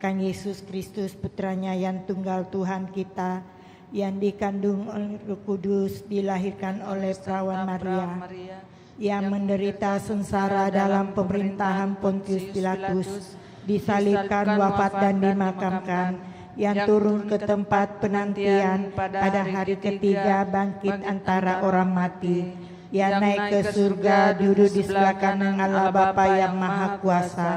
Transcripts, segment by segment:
Kang Yesus Kristus putranya yang tunggal Tuhan kita, yang dikandung oleh Roh Kudus, dilahirkan oleh perawan Maria, yang menderita sengsara dalam pemerintahan Pontius Pilatus, disalibkan, wafat dan dimakamkan, yang turun ke tempat penantian, pada hari ketiga bangkit antara orang mati, yang naik ke surga, duduk di sebelah kanan Allah Bapa yang Maha Kuasa,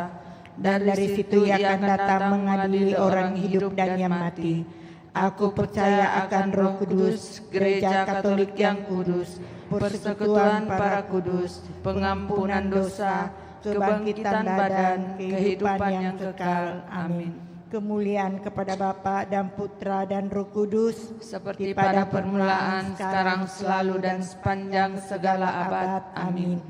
dan dari situ ia akan datang mengadili orang hidup dan yang mati. Aku percaya akan Roh Kudus, Gereja Katolik yang kudus, persekutuan para kudus, pengampunan dosa, kebangkitan badan, kehidupan yang kekal. Amin. Kemuliaan kepada Bapa dan Putra dan Roh Kudus, seperti pada permulaan, sekarang, selalu, dan sepanjang segala abad. Amin.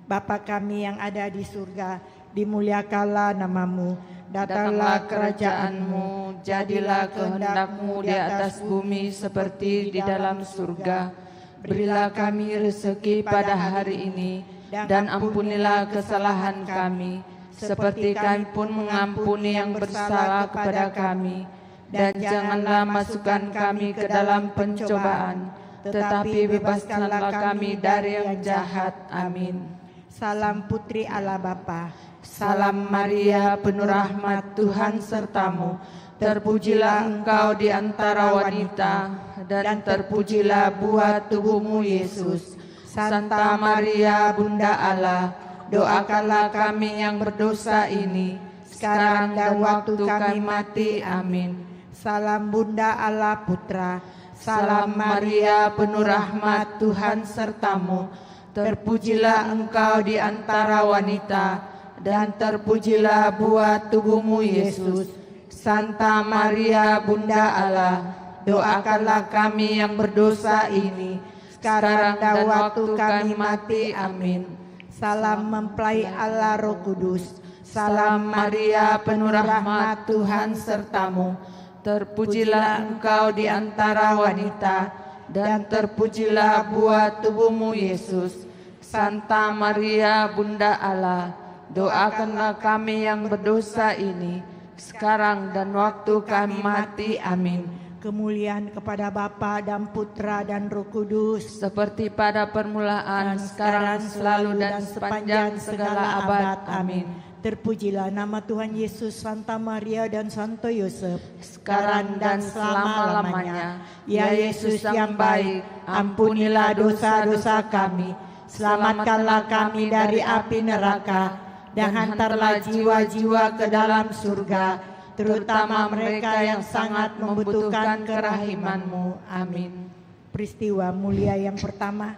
Bapa kami yang ada di surga, dimuliakanlah namamu, datanglah kerajaanmu, jadilah kehendak-Mu di atas bumi seperti di dalam surga. Berilah kami rezeki pada hari ini, dan ampunilah kesalahan kami, seperti kami pun mengampuni yang bersalah kepada kami. Dan janganlah masukkan kami ke dalam pencobaan, tetapi bebaskanlah kami dari yang jahat. Amin. Salam Putri Allah Bapa. Salam Maria, penuh rahmat, Tuhan sertamu. Terpujilah engkau di antara wanita, dan terpujilah buah tubuhmu Yesus. Santa Maria, Bunda Allah, doakanlah kami yang berdosa ini, sekarang dan waktu kami mati. Amin. Salam Bunda Allah Putra. Salam Maria, penuh rahmat, Tuhan sertamu. Terpujilah engkau di antara wanita, dan terpujilah buah tubuhmu Yesus. Santa Maria, Bunda Allah, doakanlah kami yang berdosa ini, sekarang dan waktu kami mati. Amin. Salam mempelai Allah Roh Kudus. Salam Maria, penuh rahmat, Tuhan sertamu. Terpujilah engkau di antara wanita, dan terpujilah buah tubuhmu Yesus. Santa Maria, Bunda Allah, doakanlah kami yang berdosa ini, sekarang dan waktu kami mati. Amin. Kemuliaan kepada Bapa dan Putra dan Roh Kudus, seperti pada permulaan, sekarang, selalu, dan sepanjang segala abad. Amin. Terpujilah nama Tuhan Yesus, Santa Maria dan Santo Yosef, sekarang dan selama-lamanya. Ya Yesus yang baik, ampunilah dosa-dosa kami, selamatkanlah kami dari api neraka, dan hantarlah jiwa-jiwa ke dalam surga, terutama mereka yang sangat membutuhkan kerahiman-Mu. Amin. Peristiwa mulia yang pertama,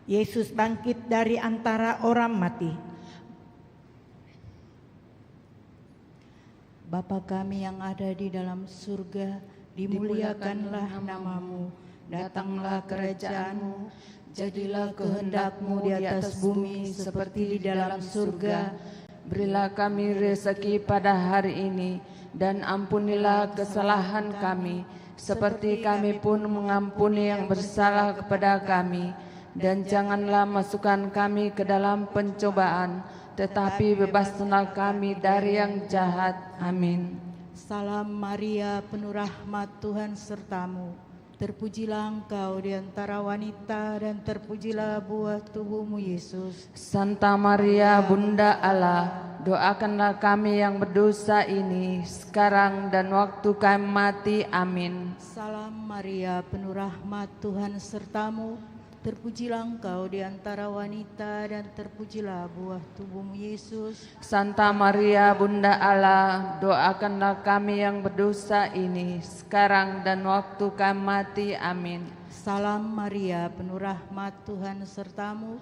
Yesus bangkit dari antara orang mati. Bapa kami yang ada di dalam surga, dimuliakanlah namamu, datanglah kerajaan-Mu, jadilah kehendak-Mu di atas bumi seperti di dalam surga. Berilah kami rezeki pada hari ini, dan ampunilah kesalahan kami, seperti kami pun mengampuni yang bersalah kepada kami. Dan janganlah masukkan kami ke dalam pencobaan, tetapi bebaskanlah kami dari yang jahat. Amin. Salam Maria, penuh rahmat, Tuhan sertamu. Terpujilah engkau di antara wanita, dan terpujilah buah tubuhmu Yesus. Santa Maria, Bunda Allah, doakanlah kami yang berdosa ini, sekarang dan waktu kami mati. Amin. Salam Maria, penuh rahmat, Tuhan sertamu. Terpujilah engkau di antara wanita, dan terpujilah buah tubuhmu Yesus. Santa Maria, Bunda Allah, doakanlah kami yang berdosa ini, sekarang dan waktu kami mati. Amin. Salam Maria, penuh rahmat, Tuhan sertamu.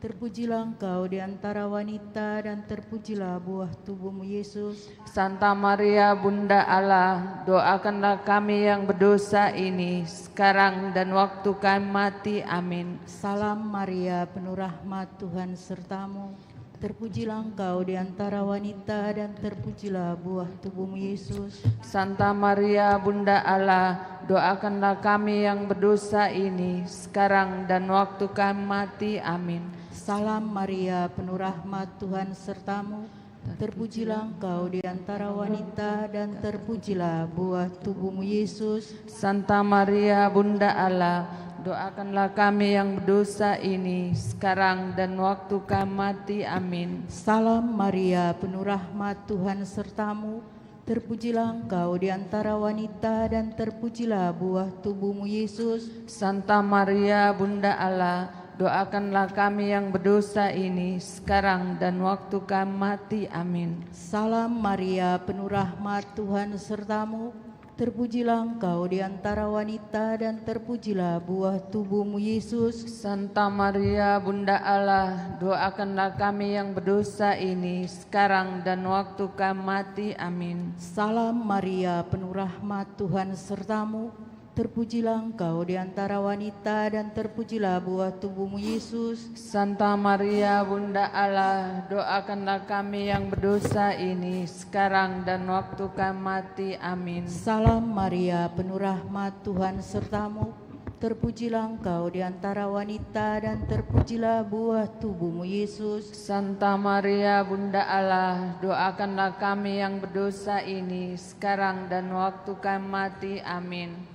Terpujilah engkau di antara wanita, dan terpujilah buah tubuhmu Yesus. Santa Maria, Bunda Allah, doakanlah kami yang berdosa ini, sekarang dan waktu kami mati. Amin. Salam Maria, penuh rahmat, Tuhan sertamu. Terpujilah engkau di antara wanita, dan terpujilah buah tubuhmu Yesus. Santa Maria, Bunda Allah, doakanlah kami yang berdosa ini, sekarang dan waktu kami mati. Amin. Salam Maria, penuh rahmat, Tuhan sertamu. Terpujilah Engkau di antara wanita dan terpujilah buah tubuhmu Yesus. Santa Maria Bunda Allah, doakanlah kami yang berdosa ini sekarang dan waktu kami mati. Amin. Salam Maria, penuh rahmat, Tuhan sertamu. Terpujilah Engkau di antara wanita dan terpujilah buah tubuhmu Yesus. Santa Maria Bunda Allah, doakanlah kami yang berdosa ini sekarang dan waktu kami mati. Amin. Salam Maria, penuh rahmat, Tuhan sertamu. Terpujilah Engkau di antara wanita dan terpujilah buah tubuhmu Yesus. Santa Maria Bunda Allah, doakanlah kami yang berdosa ini sekarang dan waktu kami mati. Amin. Salam Maria, penuh rahmat, Tuhan sertamu. Terpujilah Engkau di antara wanita dan terpujilah buah tubuhmu Yesus. Santa Maria Bunda Allah, doakanlah kami yang berdosa ini sekarang dan waktu kami mati. Amin. Salam Maria, penuh rahmat, Tuhan sertamu. Terpujilah Engkau di antara wanita dan terpujilah buah tubuhmu Yesus. Santa Maria Bunda Allah, doakanlah kami yang berdosa ini sekarang dan waktu kami mati. Amin.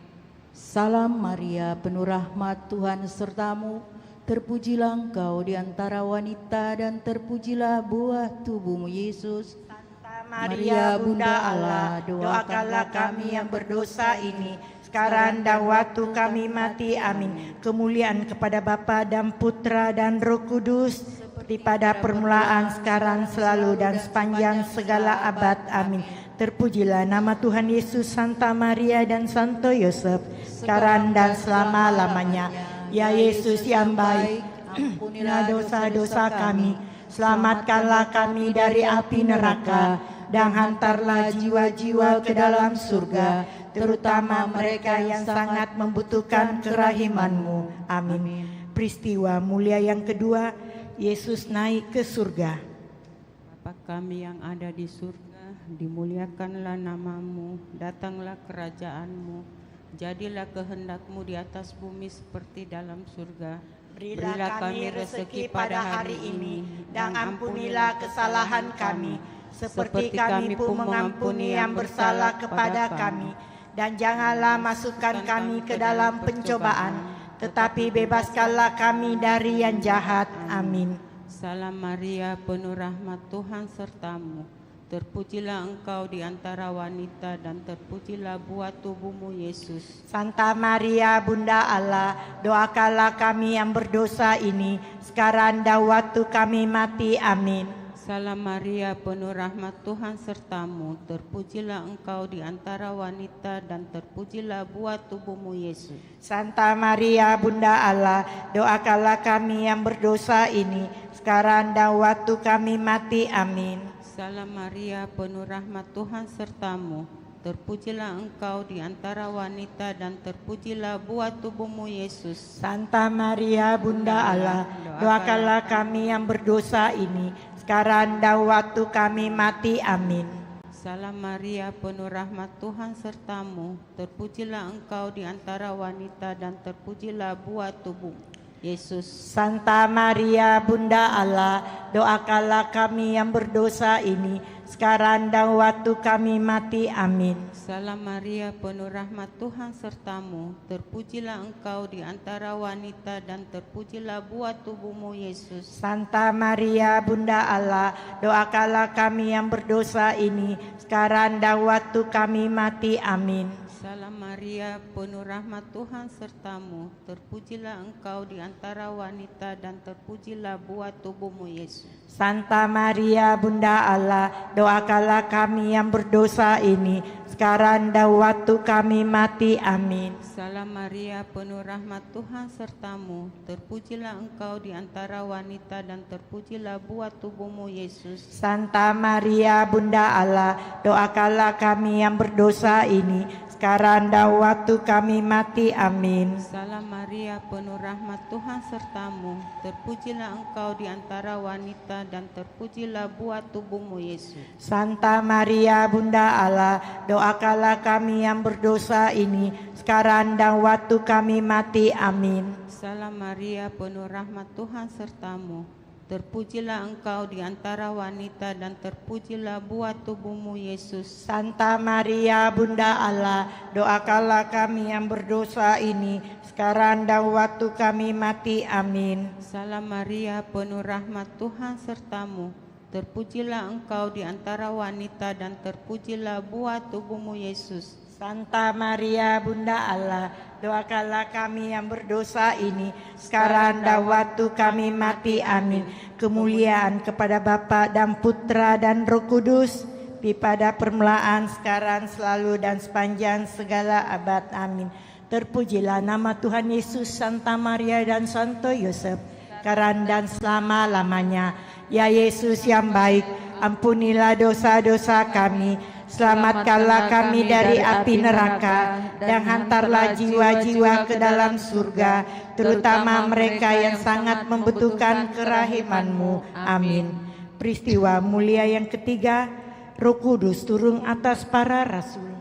Salam Maria, penuh rahmat, Tuhan sertamu. Terpujilah Engkau di antara wanita dan terpujilah buah tubuhmu Yesus. Santa Maria Bunda Allah, doakanlah kami yang berdosa ini sekarang dan waktu kami mati. Amin. Kemuliaan kepada Bapa dan Putra dan Roh Kudus, seperti pada permulaan, sekarang, selalu, dan sepanjang segala abad. Amin. Terpujilah nama Tuhan Yesus, Santa Maria dan Santo Yosef, sekarang dan selama-lamanya. Ya Yesus yang baik, ampunilah dosa-dosa kami, selamatkanlah kami dari api neraka, dan hantarlah jiwa-jiwa ke dalam surga, terutama mereka yang sangat membutuhkan kerahiman-Mu. Amin. Peristiwa mulia yang kedua, Yesus naik ke surga. Bapa kami yang ada di surga, dimuliakanlah namamu, datanglah kerajaanmu, jadilah kehendak-Mu di atas bumi seperti dalam surga. Berilah kami rezeki pada hari ini, dan ampunilah kesalahan kami, seperti kami pun mengampuni yang bersalah kepada kami. Dan janganlah masukkan kami ke dalam pencobaan, tetapi bebaskanlah kami dari yang jahat. Amin. Salam Maria, penuh rahmat, Tuhan sertamu. Terpujilah Engkau di antara wanita dan terpujilah buah tubuhmu Yesus. Santa Maria Bunda Allah, doakanlah kami yang berdosa ini sekarang dan waktu kami mati. Amin. Salam Maria, penuh rahmat, Tuhan sertamu. Terpujilah Engkau di antara wanita dan terpujilah buah tubuhmu Yesus. Santa Maria Bunda Allah, doakanlah kami yang berdosa ini sekarang dan waktu kami mati. Amin. Salam Maria, penuh rahmat, Tuhan sertamu. Terpujilah Engkau di antara wanita dan terpujilah buah tubuhmu Yesus. Santa Maria Bunda Allah, doakanlah kami yang berdosa ini sekarang dan waktu kami mati. Amin. Salam Maria, penuh rahmat, Tuhan sertamu. Terpujilah Engkau di antara wanita dan terpujilah buah tubuhmu Yesus. Santa Maria Bunda Allah, doakanlah kami yang berdosa ini sekarang dan waktu kami mati. Amin. Salam Maria, penuh rahmat, Tuhan sertamu. Terpujilah Engkau di antara wanita dan terpujilah buah tubuhmu Yesus. Santa Maria Bunda Allah, doakanlah kami yang berdosa ini sekarang dan waktu kami mati. Amin. Salam Maria, penuh rahmat, Tuhan sertamu. Terpujilah Engkau di antara wanita dan terpujilah buah tubuhmu Yesus. Santa Maria Bunda Allah, doakanlah kami yang berdosa ini sekarang dan waktu kami mati. Amin. Salam Maria, penuh rahmat, Tuhan sertamu. Terpujilah Engkau di antara wanita dan terpujilah buah tubuhmu Yesus. Santa Maria Bunda Allah, doakanlah kami yang berdosa ini sekarang dan waktu kami mati. Amin. Salam Maria, penuh rahmat, Tuhan sertamu. Terpujilah Engkau di antara wanita dan terpujilah buah tubuhmu Yesus. Santa Maria Bunda Allah, doakanlah kami yang berdosa ini sekarang dan waktu kami mati. Amin. Salam Maria, penuh rahmat, Tuhan sertamu. terpujilah Engkau di antara wanita dan terpujilah buah tubuhmu Yesus. Santa Maria Bunda Allah, doakanlah kami yang berdosa ini, sekarang dan waktu kami mati. Amin. Salam Maria, penuh rahmat, Tuhan sertamu. Terpujilah Engkau di antara wanita dan terpujilah buah tubuhmu Yesus. Santa Maria Bunda Allah, doakanlah kami yang berdosa ini, sekarang dan waktu kami mati. Amin. Kemuliaan kepada Bapa dan Putra dan Roh Kudus, pada permulaan, sekarang, selalu, dan sepanjang segala abad. Amin. Terpujilah nama Tuhan Yesus, Santa Maria dan Santo Yosef, sekarang dan selama-lamanya. Ya Yesus yang baik, ampunilah dosa-dosa kami, selamatkanlah kami dari api neraka, dan hantarlah jiwa-jiwa ke dalam surga, terutama mereka yang sangat membutuhkan kerahiman-Mu. Amin. Peristiwa mulia yang ketiga, Roh Kudus turun atas para rasul.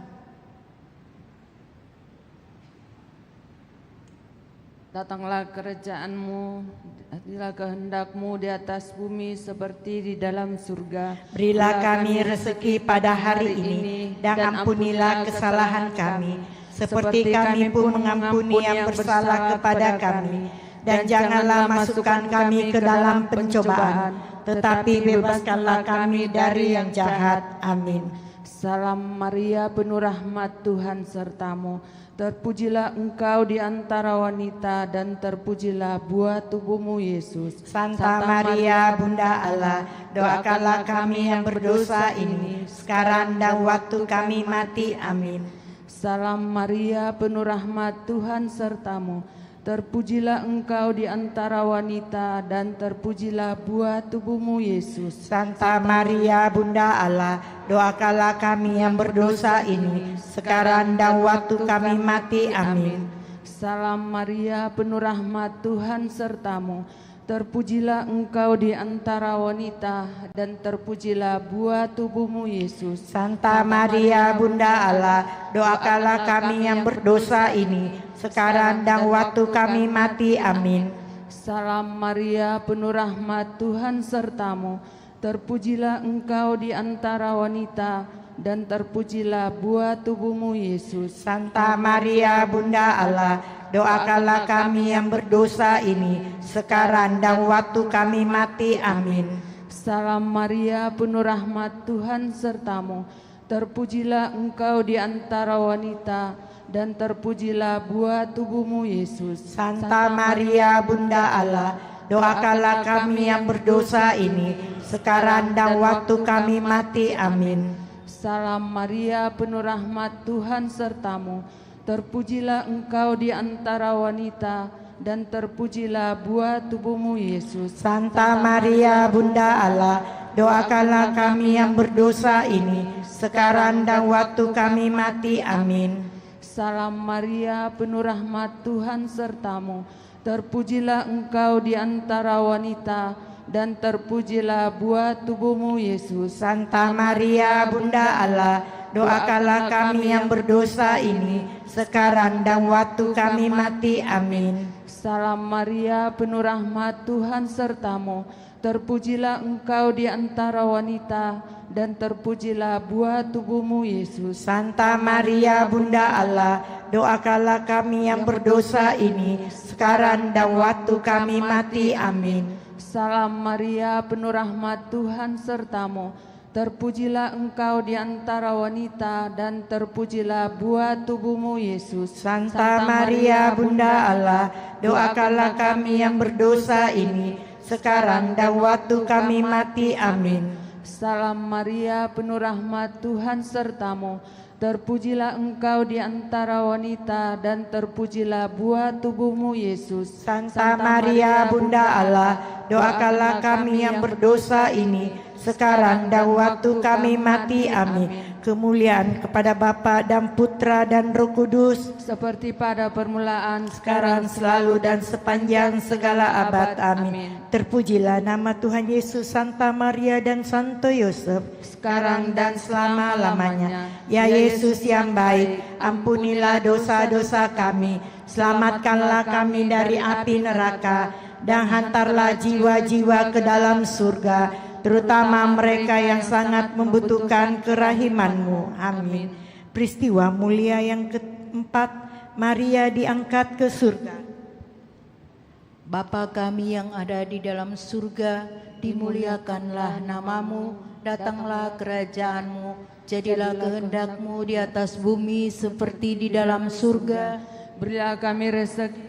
Datanglah kerajaan-Mu, jadilah kehendak-Mu di atas bumi seperti di dalam surga. Berilah kami rezeki pada hari ini, dan ampunilah kesalahan kami, seperti kami pun mengampuni yang bersalah kepada kami. Dan janganlah masukkan kami ke dalam pencobaan, tetapi bebaskanlah kami dari yang jahat. Amin. Salam Maria, penuh rahmat, Tuhan sertamu. Terpujilah Engkau di antara wanita, dan terpujilah buah tubuhmu Yesus. Santa Maria Bunda Allah, doakanlah kami yang berdosa ini, sekarang dan waktu kami mati. Amin. Salam Maria, penuh rahmat, Tuhan sertamu. Terpujilah Engkau di antara wanita, dan terpujilah buah tubuhmu Yesus. Santa Maria Bunda Allah, doakanlah kami yang berdosa ini, sekarang dan waktu kami mati. Amin. Salam Maria, penuh rahmat, Tuhan sertamu. Terpujilah Engkau di antara wanita, dan terpujilah buah tubuhmu Yesus. Santa Maria Bunda Allah, doakanlah kami yang berdosa ini, sekarang dan waktu kami mati. Amin. Salam Maria, penuh rahmat, Tuhan sertamu. Terpujilah Engkau di antara wanita, dan terpujilah buah tubuhmu Yesus. Santa Maria Bunda Allah, doakanlah kami yang berdosa ini, sekarang dan waktu kami mati. Amin. Salam Maria, penuh rahmat, Tuhan sertamu. Terpujilah Engkau di antara wanita, dan terpujilah buah tubuhmu Yesus. Santa Maria Bunda Allah, doakanlah kami yang berdosa ini, sekarang dan waktu kami mati. Amin. Salam Maria, penuh rahmat, Tuhan sertamu. Terpujilah Engkau di antara wanita, dan terpujilah buah tubuhmu Yesus. Santa Maria Bunda Allah, doakanlah kami yang berdosa ini, sekarang dan waktu kami mati. Amin. Salam Maria, penuh rahmat, Tuhan sertamu. Terpujilah Engkau di antara wanita, dan terpujilah buah tubuhmu Yesus. Santa Maria Bunda Allah, doakanlah kami yang berdosa ini, sekarang dan waktu kami mati. Amin. Salam Maria, penuh rahmat, Tuhan sertamu. Terpujilah Engkau di antara wanita, dan terpujilah buah tubuhmu Yesus. Santa Maria Bunda Allah, doakanlah kami yang berdosa ini, sekarang dan waktu kami mati. Amin. Salam Maria, penuh rahmat, Tuhan sertamu. Terpujilah Engkau di antara wanita, dan terpujilah buah tubuhmu Yesus. Santa Maria Bunda Allah, doakanlah kami yang berdosa ini, sekarang dan waktu kami mati. Amin. Salam Maria, penuh rahmat, Tuhan sertamu. Terpujilah Engkau di antara wanita, dan terpujilah buah tubuhmu Yesus. Santa Maria Bunda Allah, doakanlah kami yang berdosa ini, sekarang dan waktu kami mati. Amin. Kemuliaan kepada Bapa dan Putra dan Roh Kudus, seperti pada permulaan, sekarang, selalu, dan sepanjang segala abad. Amin. Terpujilah nama Tuhan Yesus, Santa Maria dan Santo Yosef, sekarang dan selama-lamanya. Ya Yesus yang baik, ampunilah dosa-dosa kami, selamatkanlah kami dari api neraka, dan hantarlah jiwa-jiwa ke dalam surga, terutama mereka yang sangat membutuhkan kerahiman-Mu. Amin. Peristiwa mulia yang keempat, Maria diangkat ke surga. Bapa kami yang ada di dalam surga, dimuliakanlah nama-Mu, datanglah kerajaan-Mu, jadilah kehendak-Mu di atas bumi seperti di dalam surga. Berilah kami rezeki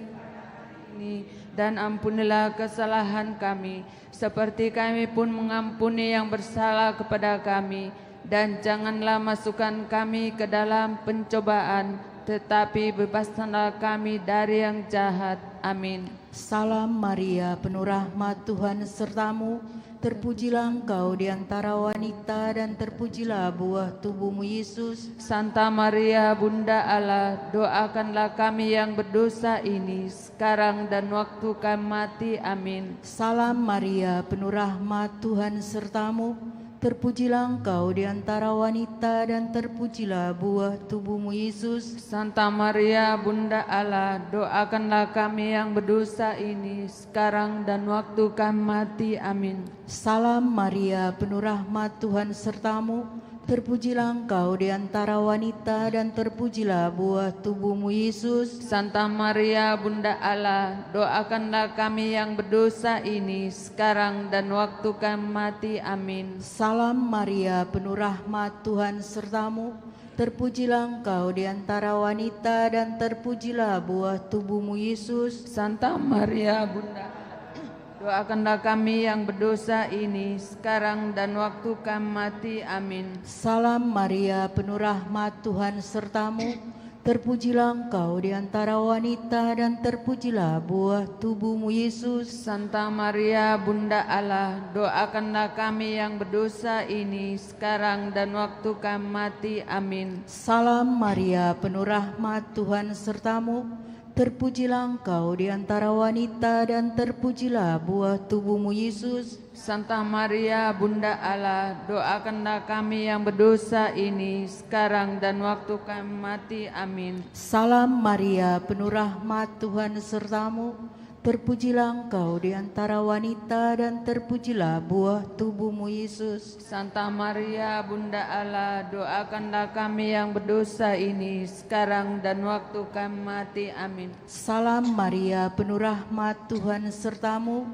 ini, dan ampunilah kesalahan kami, seperti kami pun mengampuni yang bersalah kepada kami. Dan janganlah masukkan kami ke dalam pencobaan, tetapi bebaskanlah kami dari yang jahat. Amin. Salam Maria, penuh rahmat, Tuhan sertamu. Terpujilah engkau di antara wanita, dan terpujilah buah tubuhmu Yesus. Santa Maria, Bunda Allah, doakanlah kami yang berdosa ini, sekarang dan waktu kami mati. Amin. Salam Maria, penuh rahmat, Tuhan sertamu. Terpujilah engkau di antara wanita, dan terpujilah buah tubuhmu Yesus. Santa Maria, Bunda Allah, doakanlah kami yang berdosa ini, sekarang dan waktu kami mati. Amin. Salam Maria, penuh rahmat, Tuhan sertamu. Terpujilah engkau di antara wanita, dan terpujilah buah tubuhmu Yesus. Santa Maria, Bunda Allah, doakanlah kami yang berdosa ini, sekarang dan waktu kami mati. Amin. Salam Maria, penuh rahmat, Tuhan sertamu. Terpujilah engkau di antara wanita, dan terpujilah buah tubuhmu Yesus. Santa Maria, Bunda Allah, doakanlah kami yang berdosa ini, sekarang dan waktu kami mati. Amin. Salam Maria, penuh rahmat, Tuhan sertamu. Terpujilah engkau di antara wanita, dan terpujilah buah tubuhmu Yesus. Santa Maria, Bunda Allah, doakanlah kami yang berdosa ini, sekarang dan waktu kami mati. Amin. Salam Maria, penuh rahmat, Tuhan sertamu. Terpujilah engkau di antara wanita, dan terpujilah buah tubuhmu Yesus. Santa Maria, Bunda Allah, doakanlah kami yang berdosa ini, sekarang dan waktu kami mati. Amin. Salam Maria, penuh rahmat, Tuhan sertamu. Terpujilah engkau di antara wanita, dan terpujilah buah tubuhmu Yesus. Santa Maria, Bunda Allah, doakanlah kami yang berdosa ini, sekarang dan waktu kami mati. Amin. Salam Maria, penuh rahmat, Tuhan sertamu.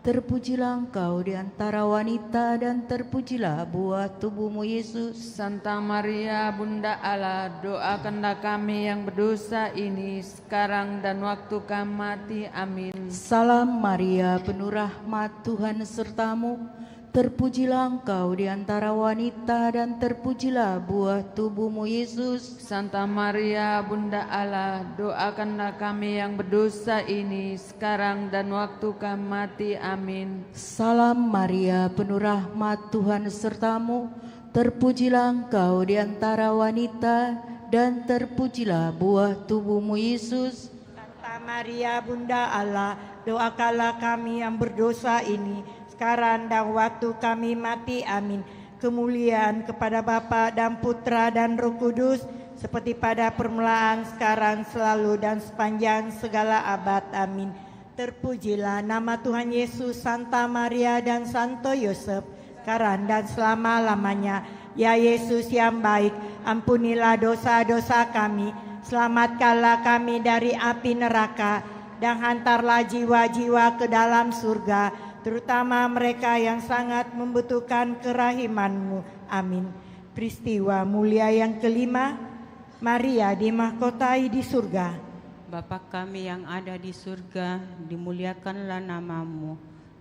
Terpujilah engkau di antara wanita, dan terpujilah buah tubuhmu Yesus. Santa Maria, Bunda Allah, doakanlah kami yang berdosa ini, sekarang dan waktu kami mati. Amin. Salam Maria, penuh rahmat, Tuhan sertamu. Terpujilah engkau di antara wanita, dan terpujilah buah tubuhmu Yesus. Santa Maria, Bunda Allah, doakanlah kami yang berdosa ini, sekarang dan waktu kami mati. Amin. Salam Maria, penuh rahmat, Tuhan sertamu. Terpujilah engkau di antara wanita, dan terpujilah buah tubuhmu Yesus. Santa Maria, Bunda Allah, doakanlah kami yang berdosa ini, sekarang dan waktu kami mati. Amin. Kemuliaan kepada Bapa dan Putra dan Roh Kudus, seperti pada permulaan, sekarang, selalu, dan sepanjang segala abad. Amin. Terpujilah nama Tuhan Yesus, Santa Maria dan Santo Yosef, sekarang dan selama-lamanya. Ya Yesus yang baik, ampunilah dosa-dosa kami, selamatkanlah kami dari api neraka, dan hantarlah jiwa-jiwa ke dalam surga, terutama mereka yang sangat membutuhkan kerahiman-Mu. Amin. Peristiwa mulia yang kelima, Maria dimahkotai di surga. Bapa kami yang ada di surga, dimuliakanlah nama-Mu.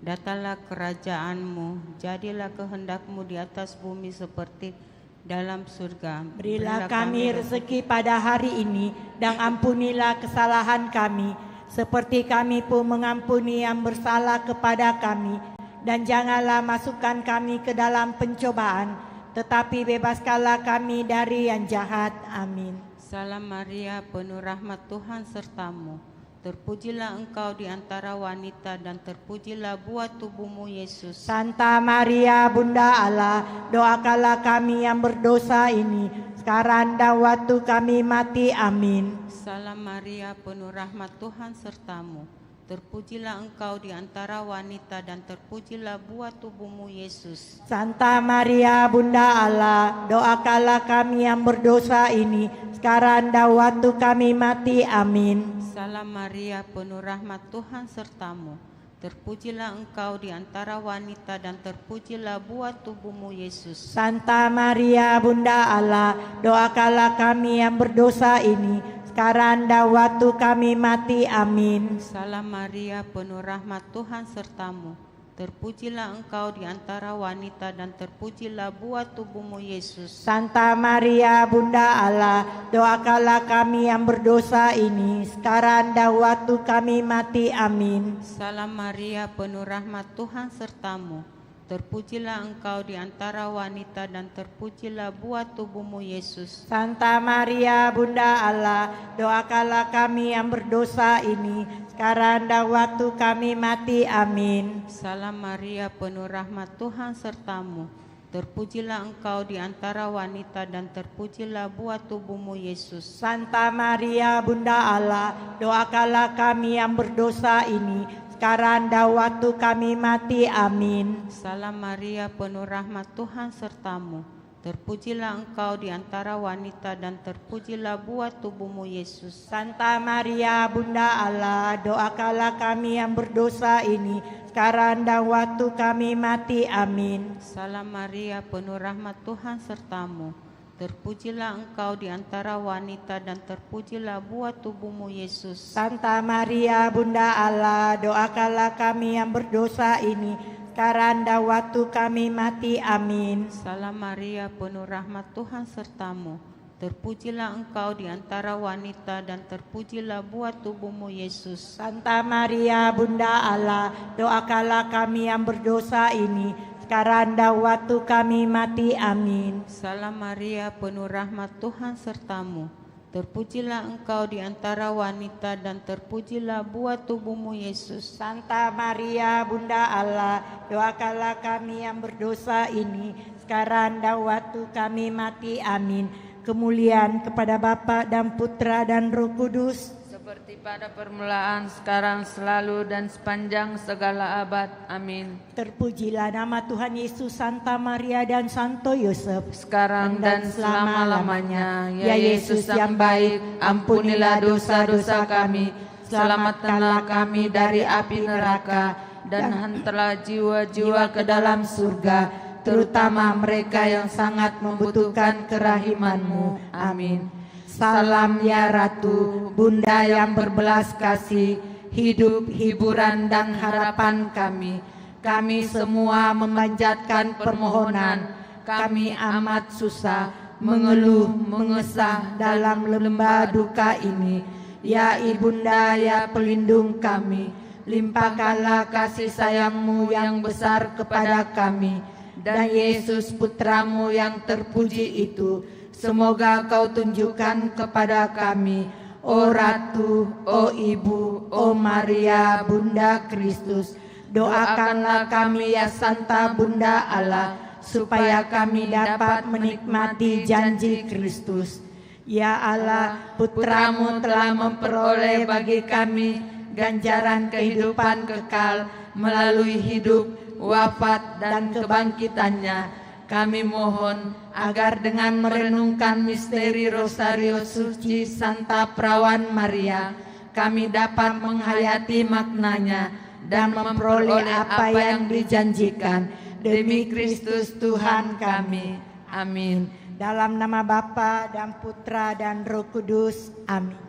Datanglah kerajaan-Mu, jadilah kehendak-Mu di atas bumi seperti dalam surga. Berilah kami rezeki pada hari ini, dan ampunilah kesalahan kami, seperti kami pun mengampuni yang bersalah kepada kami. Dan janganlah masukkan kami ke dalam pencobaan, tetapi bebaskanlah kami dari yang jahat. Amin. Salam Maria, penuh rahmat, Tuhan sertamu. Terpujilah engkau di antara wanita, dan terpujilah buah tubuhmu Yesus. Santa Maria, Bunda Allah, doakanlah kami yang berdosa ini, sekarang dan waktu kami mati. Amin. Salam Maria, penuh rahmat, Tuhan sertamu. terpujilah Engkau di antara wanita dan terpujilah buah tubuhmu Yesus. Santa Maria Bunda Allah, doakanlah kami yang berdosa ini, sekarang dan waktu kami mati. Amin. Salam Maria, penuh rahmat Tuhan sertamu. Terpujilah Engkau di antara wanita dan terpujilah buah tubuhmu Yesus. Santa Maria Bunda Allah, doakanlah kami yang berdosa ini, sekarang dan waktu kami mati. Amin. Salam Maria, penuh rahmat Tuhan sertamu. Terpujilah Engkau di antara wanita dan terpujilah buah tubuhmu Yesus. Santa Maria Bunda Allah, doakanlah kami yang berdosa ini, sekarang dan waktu kami mati. Amin. Salam Maria, penuh rahmat Tuhan sertamu. Terpujilah Engkau di antara wanita dan terpujilah buah tubuhmu Yesus. Santa Maria Bunda Allah, doakanlah kami yang berdosa ini, sekarang dan waktu kami mati. Amin. Salam Maria, penuh rahmat Tuhan sertamu. Terpujilah Engkau di antara wanita dan terpujilah buah tubuhmu Yesus. Santa Maria Bunda Allah, doakanlah kami yang berdosa ini, sekarang dan waktu kami mati. Amin. Salam Maria, penuh rahmat Tuhan sertamu. Terpujilah Engkau di antara wanita dan terpujilah buah tubuhmu Yesus. Santa Maria Bunda Allah, doakanlah kami yang berdosa ini, sekarang dan waktu kami mati. Amin. Salam Maria, penuh rahmat Tuhan sertamu. Terpujilah Engkau di antara wanita dan terpujilah buah tubuhmu Yesus. Santa Maria Bunda Allah, doakanlah kami yang berdosa ini, sekarang dan waktu kami mati. Amin. Salam Maria, penuh rahmat Tuhan sertamu. Terpujilah Engkau di antara wanita dan terpujilah buah tubuhmu Yesus. Santa Maria Bunda Allah, doakanlah kami yang berdosa ini, sekarang dan waktu kami mati. Amin. Salam Maria, penuh rahmat Tuhan sertamu. Terpujilah Engkau di antara wanita dan terpujilah buah tubuhmu Yesus. Santa Maria Bunda Allah, doakanlah kami yang berdosa ini, sekarang dan waktu kami mati. Amin. Kemuliaan kepada Bapa dan Putra dan Roh Kudus, seperti pada permulaan, sekarang, selalu, dan sepanjang segala abad. Amin. terpujilah nama Tuhan Yesus, Santa Maria dan Santo Yosef, Sekarang dan selama-lamanya. Ya Yesus yang baik, ampunilah dosa-dosa kami, selamatkanlah kami dari api neraka, dan hantarlah jiwa-jiwa ke dalam surga, terutama mereka yang sangat membutuhkan kerahiman-Mu. Amin. Salam ya Ratu, Bunda yang berbelas kasih, hidup, hiburan, dan harapan kami. Kami semua memanjatkan permohonan. Kami amat susah, mengeluh, mengesah dalam lembah duka ini. Ya Ibunda, ya pelindung kami, limpahkanlah kasih sayang-Mu yang besar kepada kami. Dan Yesus Putra-Mu yang terpuji itu, semoga Kau tunjukkan kepada kami, O Ratu, O Ibu, O Maria, Bunda Kristus. Doakanlah kami ya Santa Bunda Allah, supaya kami dapat menikmati janji Kristus. Ya Allah, Putra-Mu telah memperoleh bagi kami ganjaran kehidupan kekal melalui hidup, wafat, dan kebangkitannya. Kami mohon agar dengan merenungkan misteri Rosario Suci Santa Perawan Maria, kami dapat menghayati maknanya dan memperoleh apa yang dijanjikan. Demi Kristus Tuhan kami. Amin. dalam nama Bapa dan Putra dan Roh Kudus. Amin.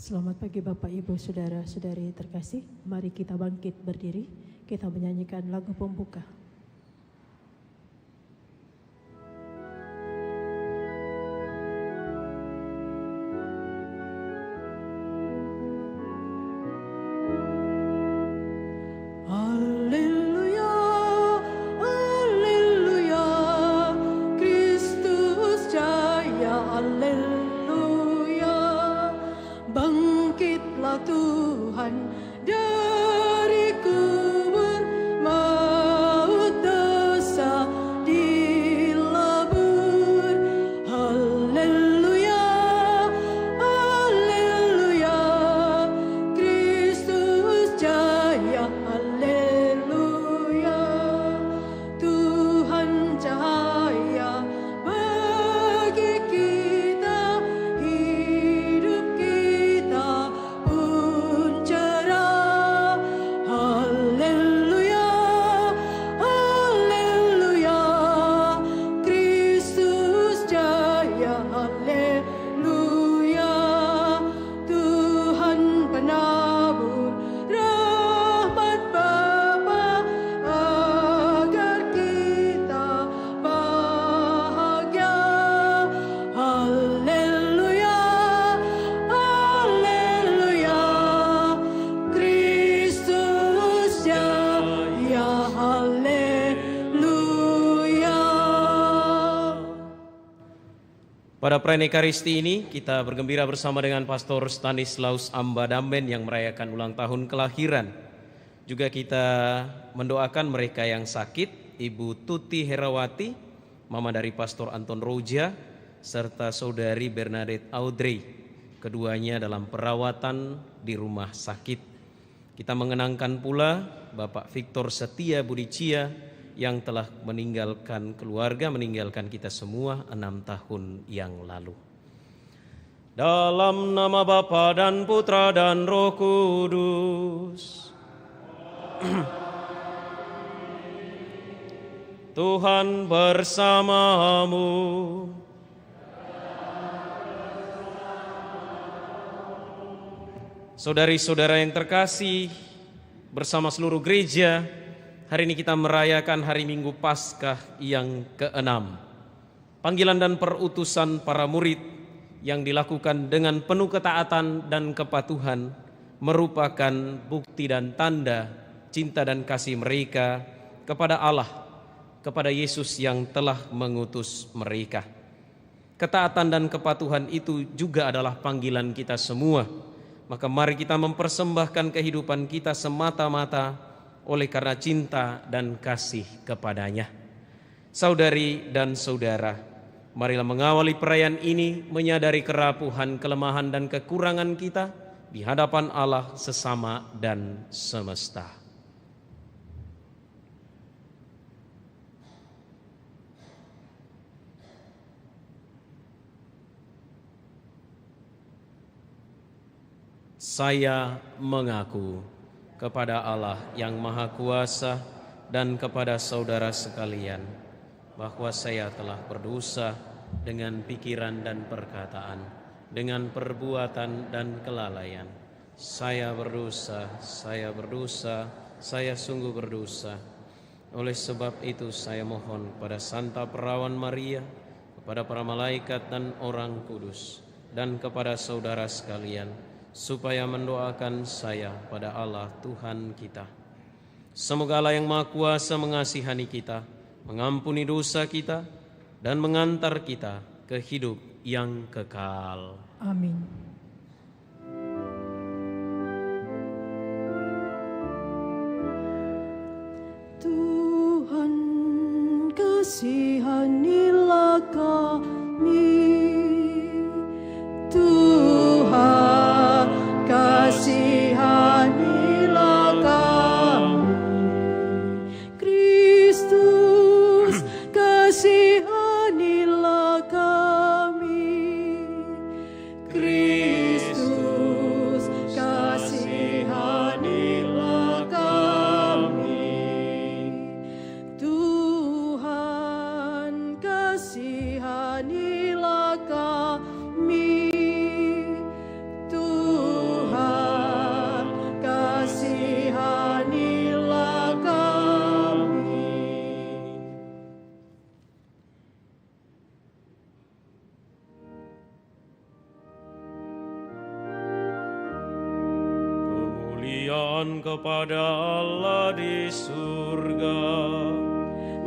Selamat pagi Bapak, Ibu, Saudara-saudari terkasih. Mari kita bangkit berdiri, kita menyanyikan lagu pembuka. Tuhan dari kubur, maut dosa dilebur. Haleluya, haleluya, Kristus jaya. Haleluya, Tuhan cahaya bagi kita, hidup kita pun cerah. Haleluya, haleluya, Kristus jaya. Haleluya, Tuhan penabur rahmat Bapa agar kita bahagia. Haleluya, haleluya, Kristus jaya. Haleluya. Pada perayaan Ekaristi ini kita bergembira bersama dengan Pastor Stanislaus Ambadamben yang merayakan ulang tahun kelahiran. Juga kita mendoakan mereka yang sakit, Ibu Tuti Herawati, mama dari Pastor Anton Roja, serta Saudari Bernadette Audrey. Keduanya dalam perawatan di rumah sakit. Kita mengenangkan pula Bapak Victor Setia Budicia yang telah meninggalkan keluarga, meninggalkan kita semua 6 tahun yang lalu. Dalam nama Bapa dan Putra dan Roh Kudus. Tuhan bersamamu. Saudari-saudara yang terkasih, bersama seluruh gereja, hari ini kita merayakan hari Minggu Paskah yang ke-6. Panggilan dan perutusan para murid yang dilakukan dengan penuh ketaatan dan kepatuhan merupakan bukti dan tanda cinta dan kasih mereka kepada Allah, kepada Yesus yang telah mengutus mereka. Ketaatan dan kepatuhan itu juga adalah panggilan kita semua. Maka mari kita mempersembahkan kehidupan kita semata-mata oleh karena cinta dan kasih kepadanya. Saudari dan saudara, marilah mengawali perayaan ini menyadari kerapuhan, kelemahan dan kekurangan kita di hadapan Allah sesama dan semesta. Saya mengaku kepada Allah yang Maha Kuasa dan kepada saudara sekalian bahwa saya telah berdosa dengan pikiran dan perkataan, dengan perbuatan dan kelalaian. Saya berdosa, saya sungguh berdosa. Oleh sebab itu saya mohon kepada Santa Perawan Maria, kepada para malaikat dan orang kudus, dan kepada saudara sekalian, supaya mendoakan saya pada Allah Tuhan kita. Semoga Allah yang Maha Kuasa mengasihani kita, mengampuni dosa kita, dan mengantar kita ke hidup yang kekal. Amin. Tuhan kasihanilah kami, Tuhan kasihanilah kami, Kristus kasihanilah kami, Kristus kasihanilah kami, Tuhan kasihanilah Tuhan kepada Allah di surga.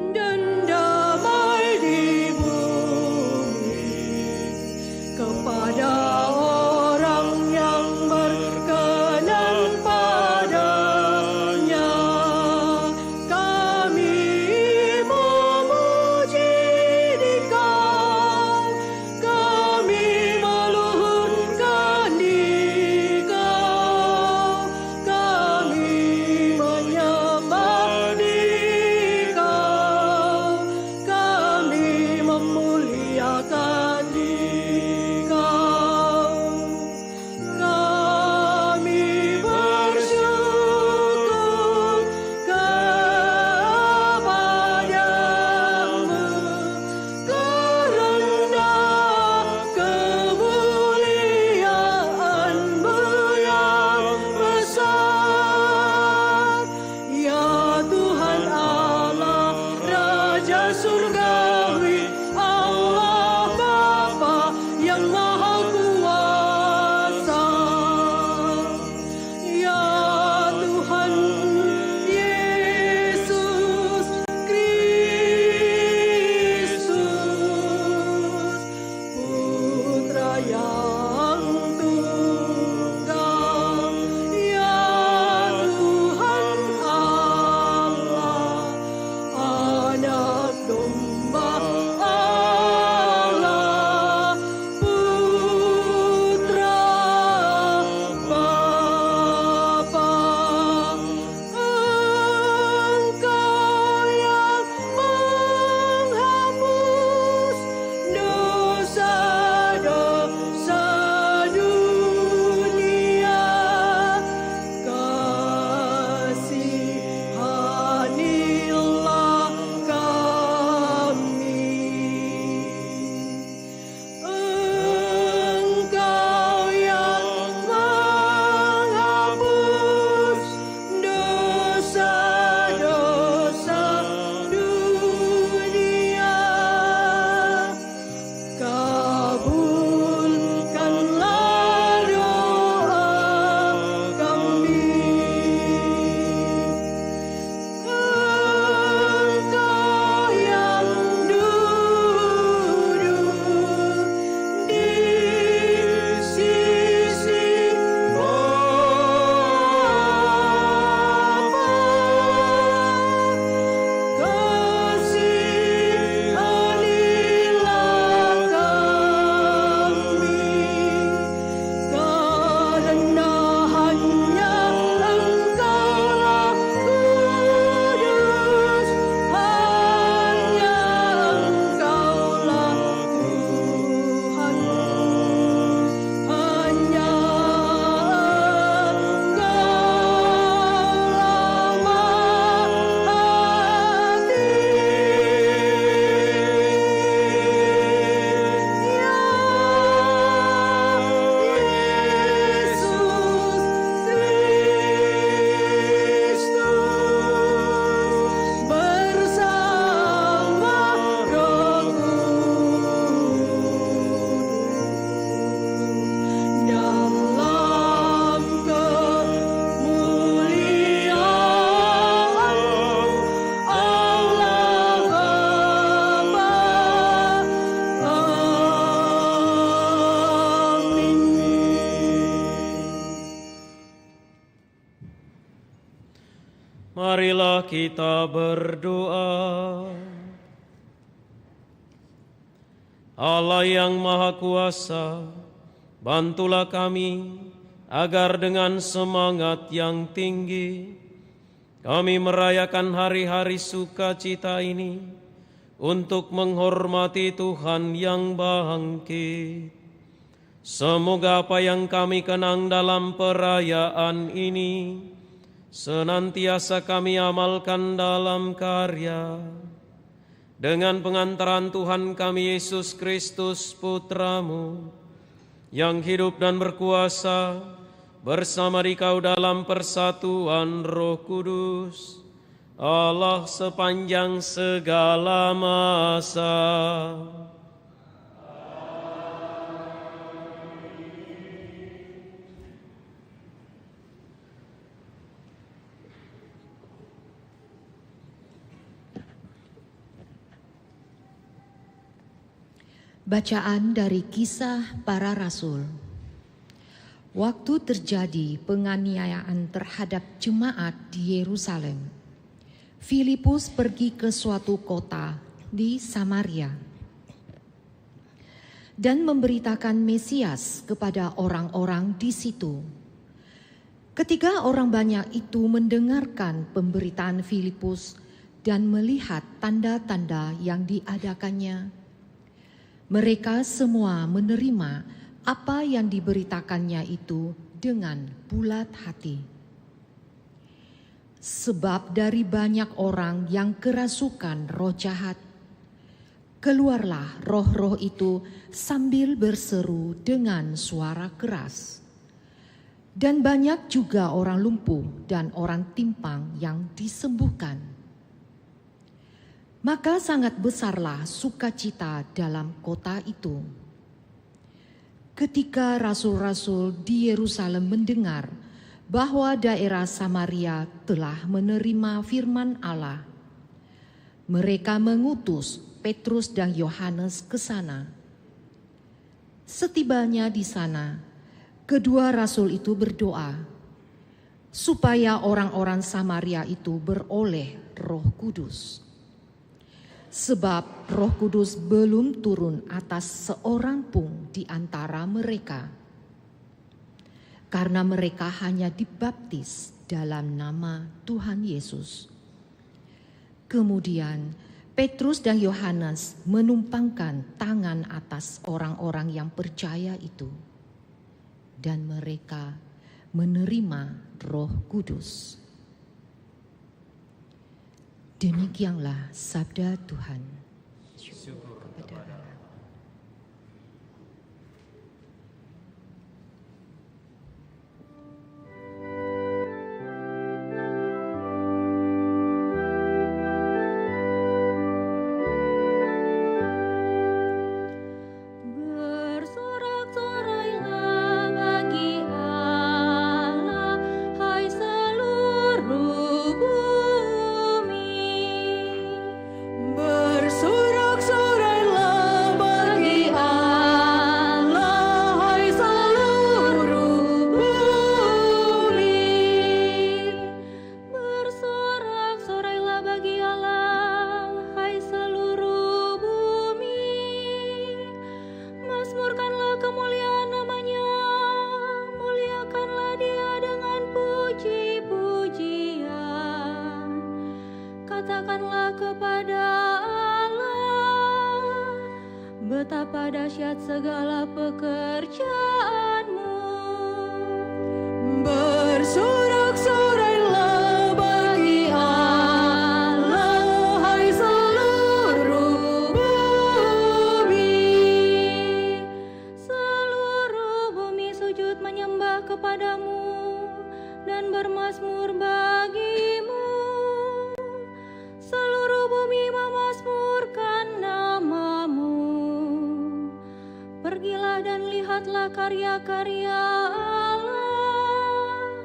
Dan damai di bumi kepada orang yang berkenan padanya. Kami memuji Dikau, kami meluhurkan Dikau, kami menyembah Dikau, kami memuliakan Dikau. Kami bersyukur kepadamu karena kemuliaan-Mu yang besar. Ya Tuhan Allah, Raja Surgawi, Allah Bapa yang Maha Kuasa. Ya Tuhan Yesus Kristus, Putra yang tunggal. Ya Tuhan Allah, Anak Domba Allah, Putra Bapa. Engkau yang menghapus dosa-dosa dunia, kasihanilah kami. Engkau yang menghapus dosa-dosa dunia, kabulkanlah doa kami. Engkau yang duduk di sisi Bapa, kasihanilah kami, karena hanya Engkaulah kudus, hanya Engkaulah Tuhan, hanya Engkaulah Maha Kristus bersama Roh Kudus dalam kemuliaan Allah Bapa. Amin. Marilah kita berdoa. Allah yang Maha Kuasa, bantulah kami agar dengan semangat yang tinggi kami merayakan hari-hari sukacita ini untuk menghormati Tuhan yang bangkit. Semoga apa yang kami kenang dalam perayaan ini senantiasa kami amalkan dalam karya. Dengan pengantaran Tuhan kami Yesus Kristus Putra-Mu, yang hidup dan berkuasa bersama Dikau dalam persatuan Roh Kudus, Allah sepanjang segala masa. Bacaan dari Kisah Para Rasul. Waktu terjadi penganiayaan terhadap jemaat di Yerusalem, Filipus pergi ke suatu kota di Samaria dan memberitakan Mesias kepada orang-orang di situ. Ketika orang banyak itu mendengarkan pemberitaan Filipus dan melihat tanda-tanda yang diadakannya, mereka semua menerima apa yang diberitakannya itu dengan bulat hati. Sebab dari banyak orang yang kerasukan roh jahat, keluarlah roh-roh itu sambil berseru dengan suara keras. Dan banyak juga orang lumpuh dan orang timpang yang disembuhkan. Maka sangat besarlah sukacita dalam kota itu. Ketika rasul-rasul di Yerusalem mendengar bahwa daerah Samaria telah menerima firman Allah, mereka mengutus Petrus dan Yohanes ke sana. Setibanya di sana, kedua rasul itu berdoa supaya orang-orang Samaria itu beroleh Roh Kudus. Sebab Roh Kudus belum turun atas seorang pun di antara mereka, karena mereka hanya dibaptis dalam nama Tuhan Yesus. Kemudian Petrus dan Yohanes menumpangkan tangan atas orang-orang yang percaya itu, dan mereka menerima Roh Kudus. Demikianlah sabda Tuhan. Syukur kepada Allah. Betapa dahsyat segala pekerjaanmu. Bersorak-sorailah bagi Allah, hai seluruh bumi. Seluruh bumi sujud menyembah kepadamu dan bermazmur bagimu. Seluruh bumi memazmurkan namamu. Pergilah dan lihatlah karya-karya Allah.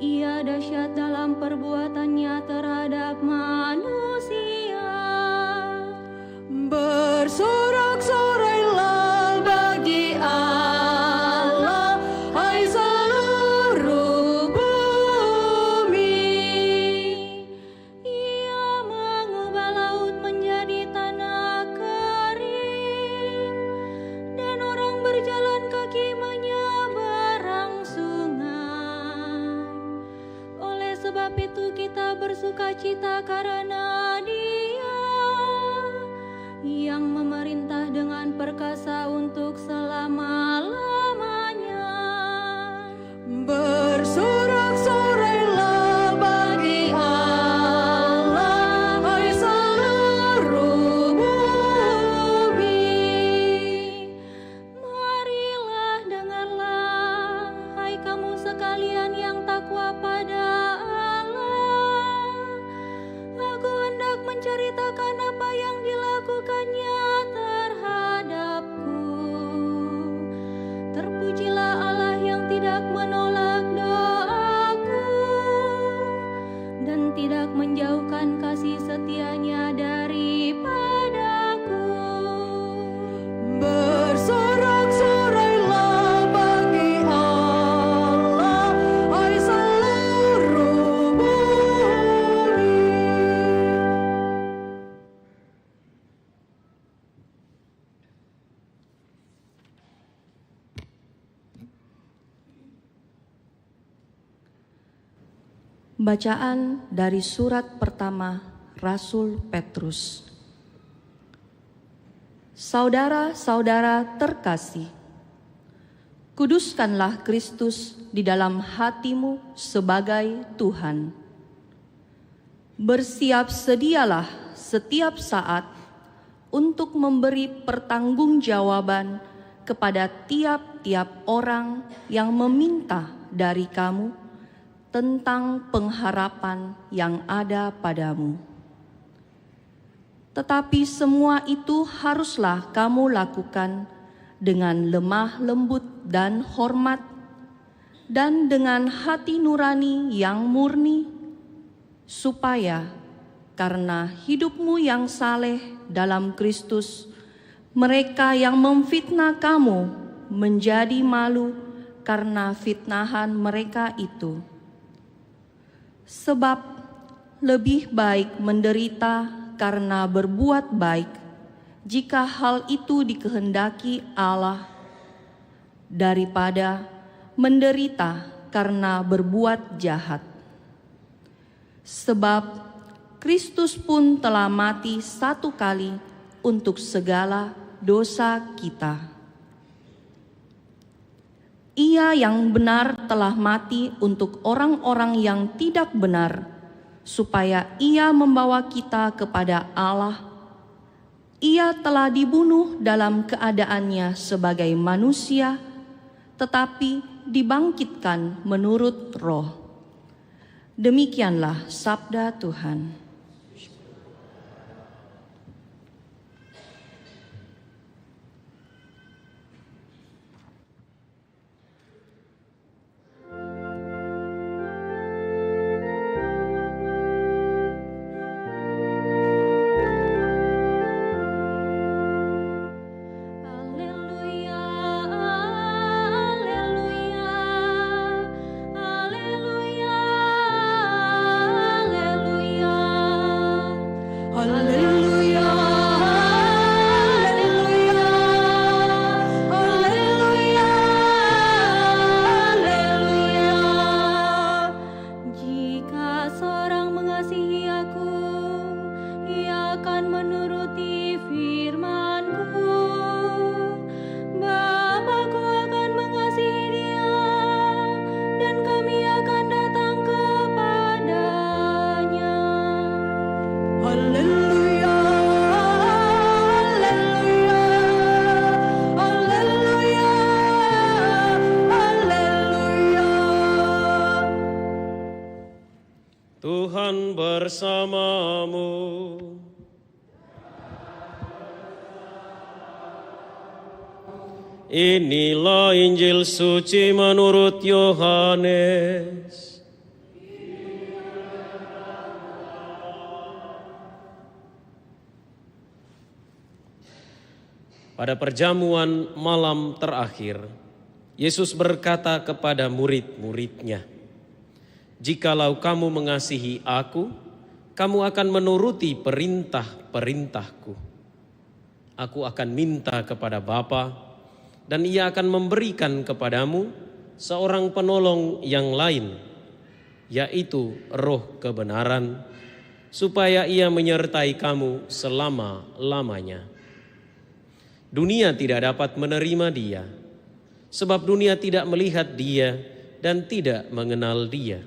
Ia dahsyat dalam perbuatannya terhadap manusia. Bersorak-sorailah bagi Allah, hai seluruh bumi. Ia mengubah laut menjadi tanah kering, dan orang berjalan kaki menyeberang sungai. Oleh sebab itu kita bersukacita karena Dia yang memerintah dengan perkasa untuk selama-lamanya. Bersorak-sorailah bagi Allah, hai seluruh bumi. Marilah dengarlah, hai kamu sekalian yang takwa pada Allah. Aku hendak menceritakan apa yang dilakukannya terhadapku. Terpujilah Allah yang tidak menolak doaku dan tidak menjauhkan kasih setianya daripadaku. Bacaan dari surat pertama Rasul Petrus. Saudara-saudara terkasih, kuduskanlah Kristus di dalam hatimu sebagai Tuhan. Bersiap sedialah setiap saat untuk memberi pertanggungjawaban kepada tiap-tiap orang yang meminta dari kamu tentang pengharapan yang ada padamu. Tetapi semua itu haruslah kamu lakukan dengan lemah lembut dan hormat, dan dengan hati nurani yang murni, supaya karena hidupmu yang saleh dalam Kristus, mereka yang memfitnah kamu menjadi malu karena fitnahan mereka itu. Sebab lebih baik menderita karena berbuat baik, jika hal itu dikehendaki Allah, daripada menderita karena berbuat jahat. Sebab Kristus pun telah mati satu kali untuk segala dosa kita. Ia yang benar telah mati untuk orang-orang yang tidak benar, supaya ia membawa kita kepada Allah. Ia telah dibunuh dalam keadaannya sebagai manusia, tetapi dibangkitkan menurut Roh. Demikianlah sabda Tuhan. Tuhan bersamamu. Inilah Injil suci menurut Yohanes. Pada perjamuan malam terakhir, Yesus berkata kepada murid-muridnya, "Jikalau kamu mengasihi aku, kamu akan menuruti perintah-perintahku. Aku akan minta kepada Bapa, dan Ia akan memberikan kepadamu seorang penolong yang lain, yaitu Roh kebenaran, supaya Ia menyertai kamu selama-lamanya. Dunia tidak dapat menerima Dia, sebab dunia tidak melihat Dia dan tidak mengenal Dia.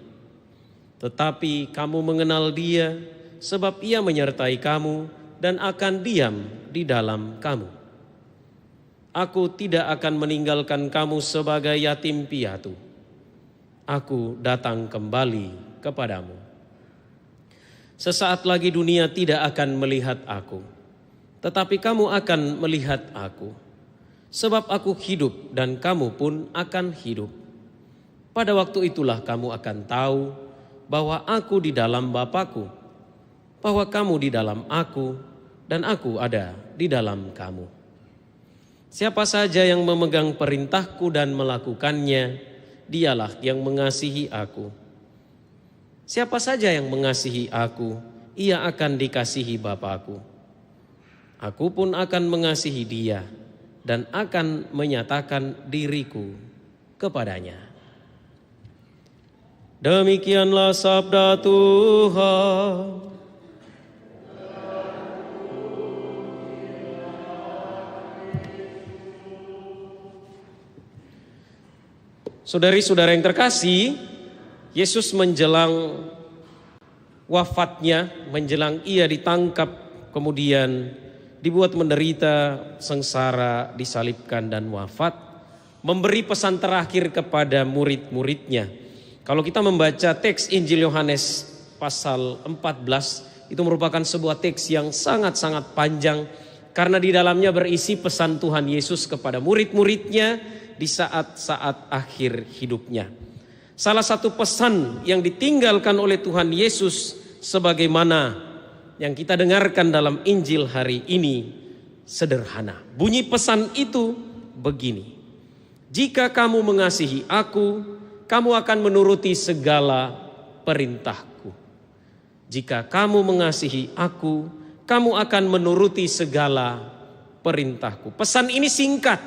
Tetapi kamu mengenal Dia, sebab Ia menyertai kamu dan akan diam di dalam kamu. Aku tidak akan meninggalkan kamu sebagai yatim piatu. Aku datang kembali kepadamu. Sesaat lagi dunia tidak akan melihat aku, tetapi kamu akan melihat aku. Sebab aku hidup dan kamu pun akan hidup. Pada waktu itulah kamu akan tahu bahwa aku di dalam Bapa-Ku, bahwa kamu di dalam aku, dan aku ada di dalam kamu. Siapa saja yang memegang perintahku dan melakukannya, dialah yang mengasihi aku. Siapa saja yang mengasihi aku, ia akan dikasihi Bapa-Ku. Aku pun akan mengasihi dia dan akan menyatakan diriku kepadanya." Demikianlah sabda Tuhan. Saudari-saudara yang terkasih, Yesus menjelang wafatnya, menjelang ia ditangkap, kemudian dibuat menderita, sengsara, disalibkan dan wafat, memberi pesan terakhir kepada murid-muridnya. Kalau kita membaca teks Injil Yohanes pasal 14, itu merupakan sebuah teks yang sangat-sangat panjang karena di dalamnya berisi pesan Tuhan Yesus kepada murid-muridnya di saat-saat akhir hidupnya. Salah satu pesan yang ditinggalkan oleh Tuhan Yesus sebagaimana yang kita dengarkan dalam Injil hari ini sederhana. Bunyi pesan itu begini: jika kamu mengasihi aku, kamu akan menuruti segala perintahku. Jika kamu mengasihi aku, kamu akan menuruti segala perintahku. Pesan ini singkat,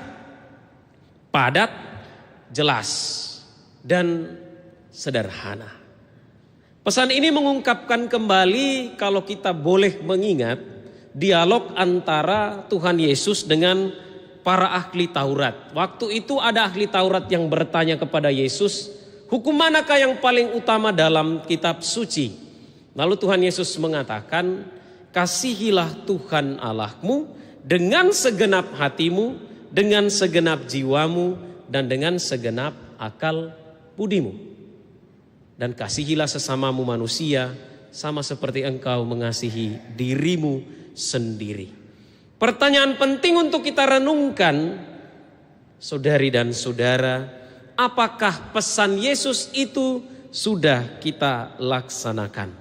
padat, jelas, dan sederhana. Pesan ini mengungkapkan kembali, kalau kita boleh mengingat, dialog antara Tuhan Yesus dengan para ahli Taurat. Waktu itu ada ahli Taurat yang bertanya kepada Yesus, hukum manakah yang paling utama dalam kitab suci? Lalu Tuhan Yesus mengatakan, kasihilah Tuhan Allahmu dengan segenap hatimu, dengan segenap jiwamu, dan dengan segenap akal budimu. Dan kasihilah sesamamu manusia sama seperti engkau mengasihi dirimu sendiri. Pertanyaan penting untuk kita renungkan, saudari dan saudara, apakah pesan Yesus itu sudah kita laksanakan?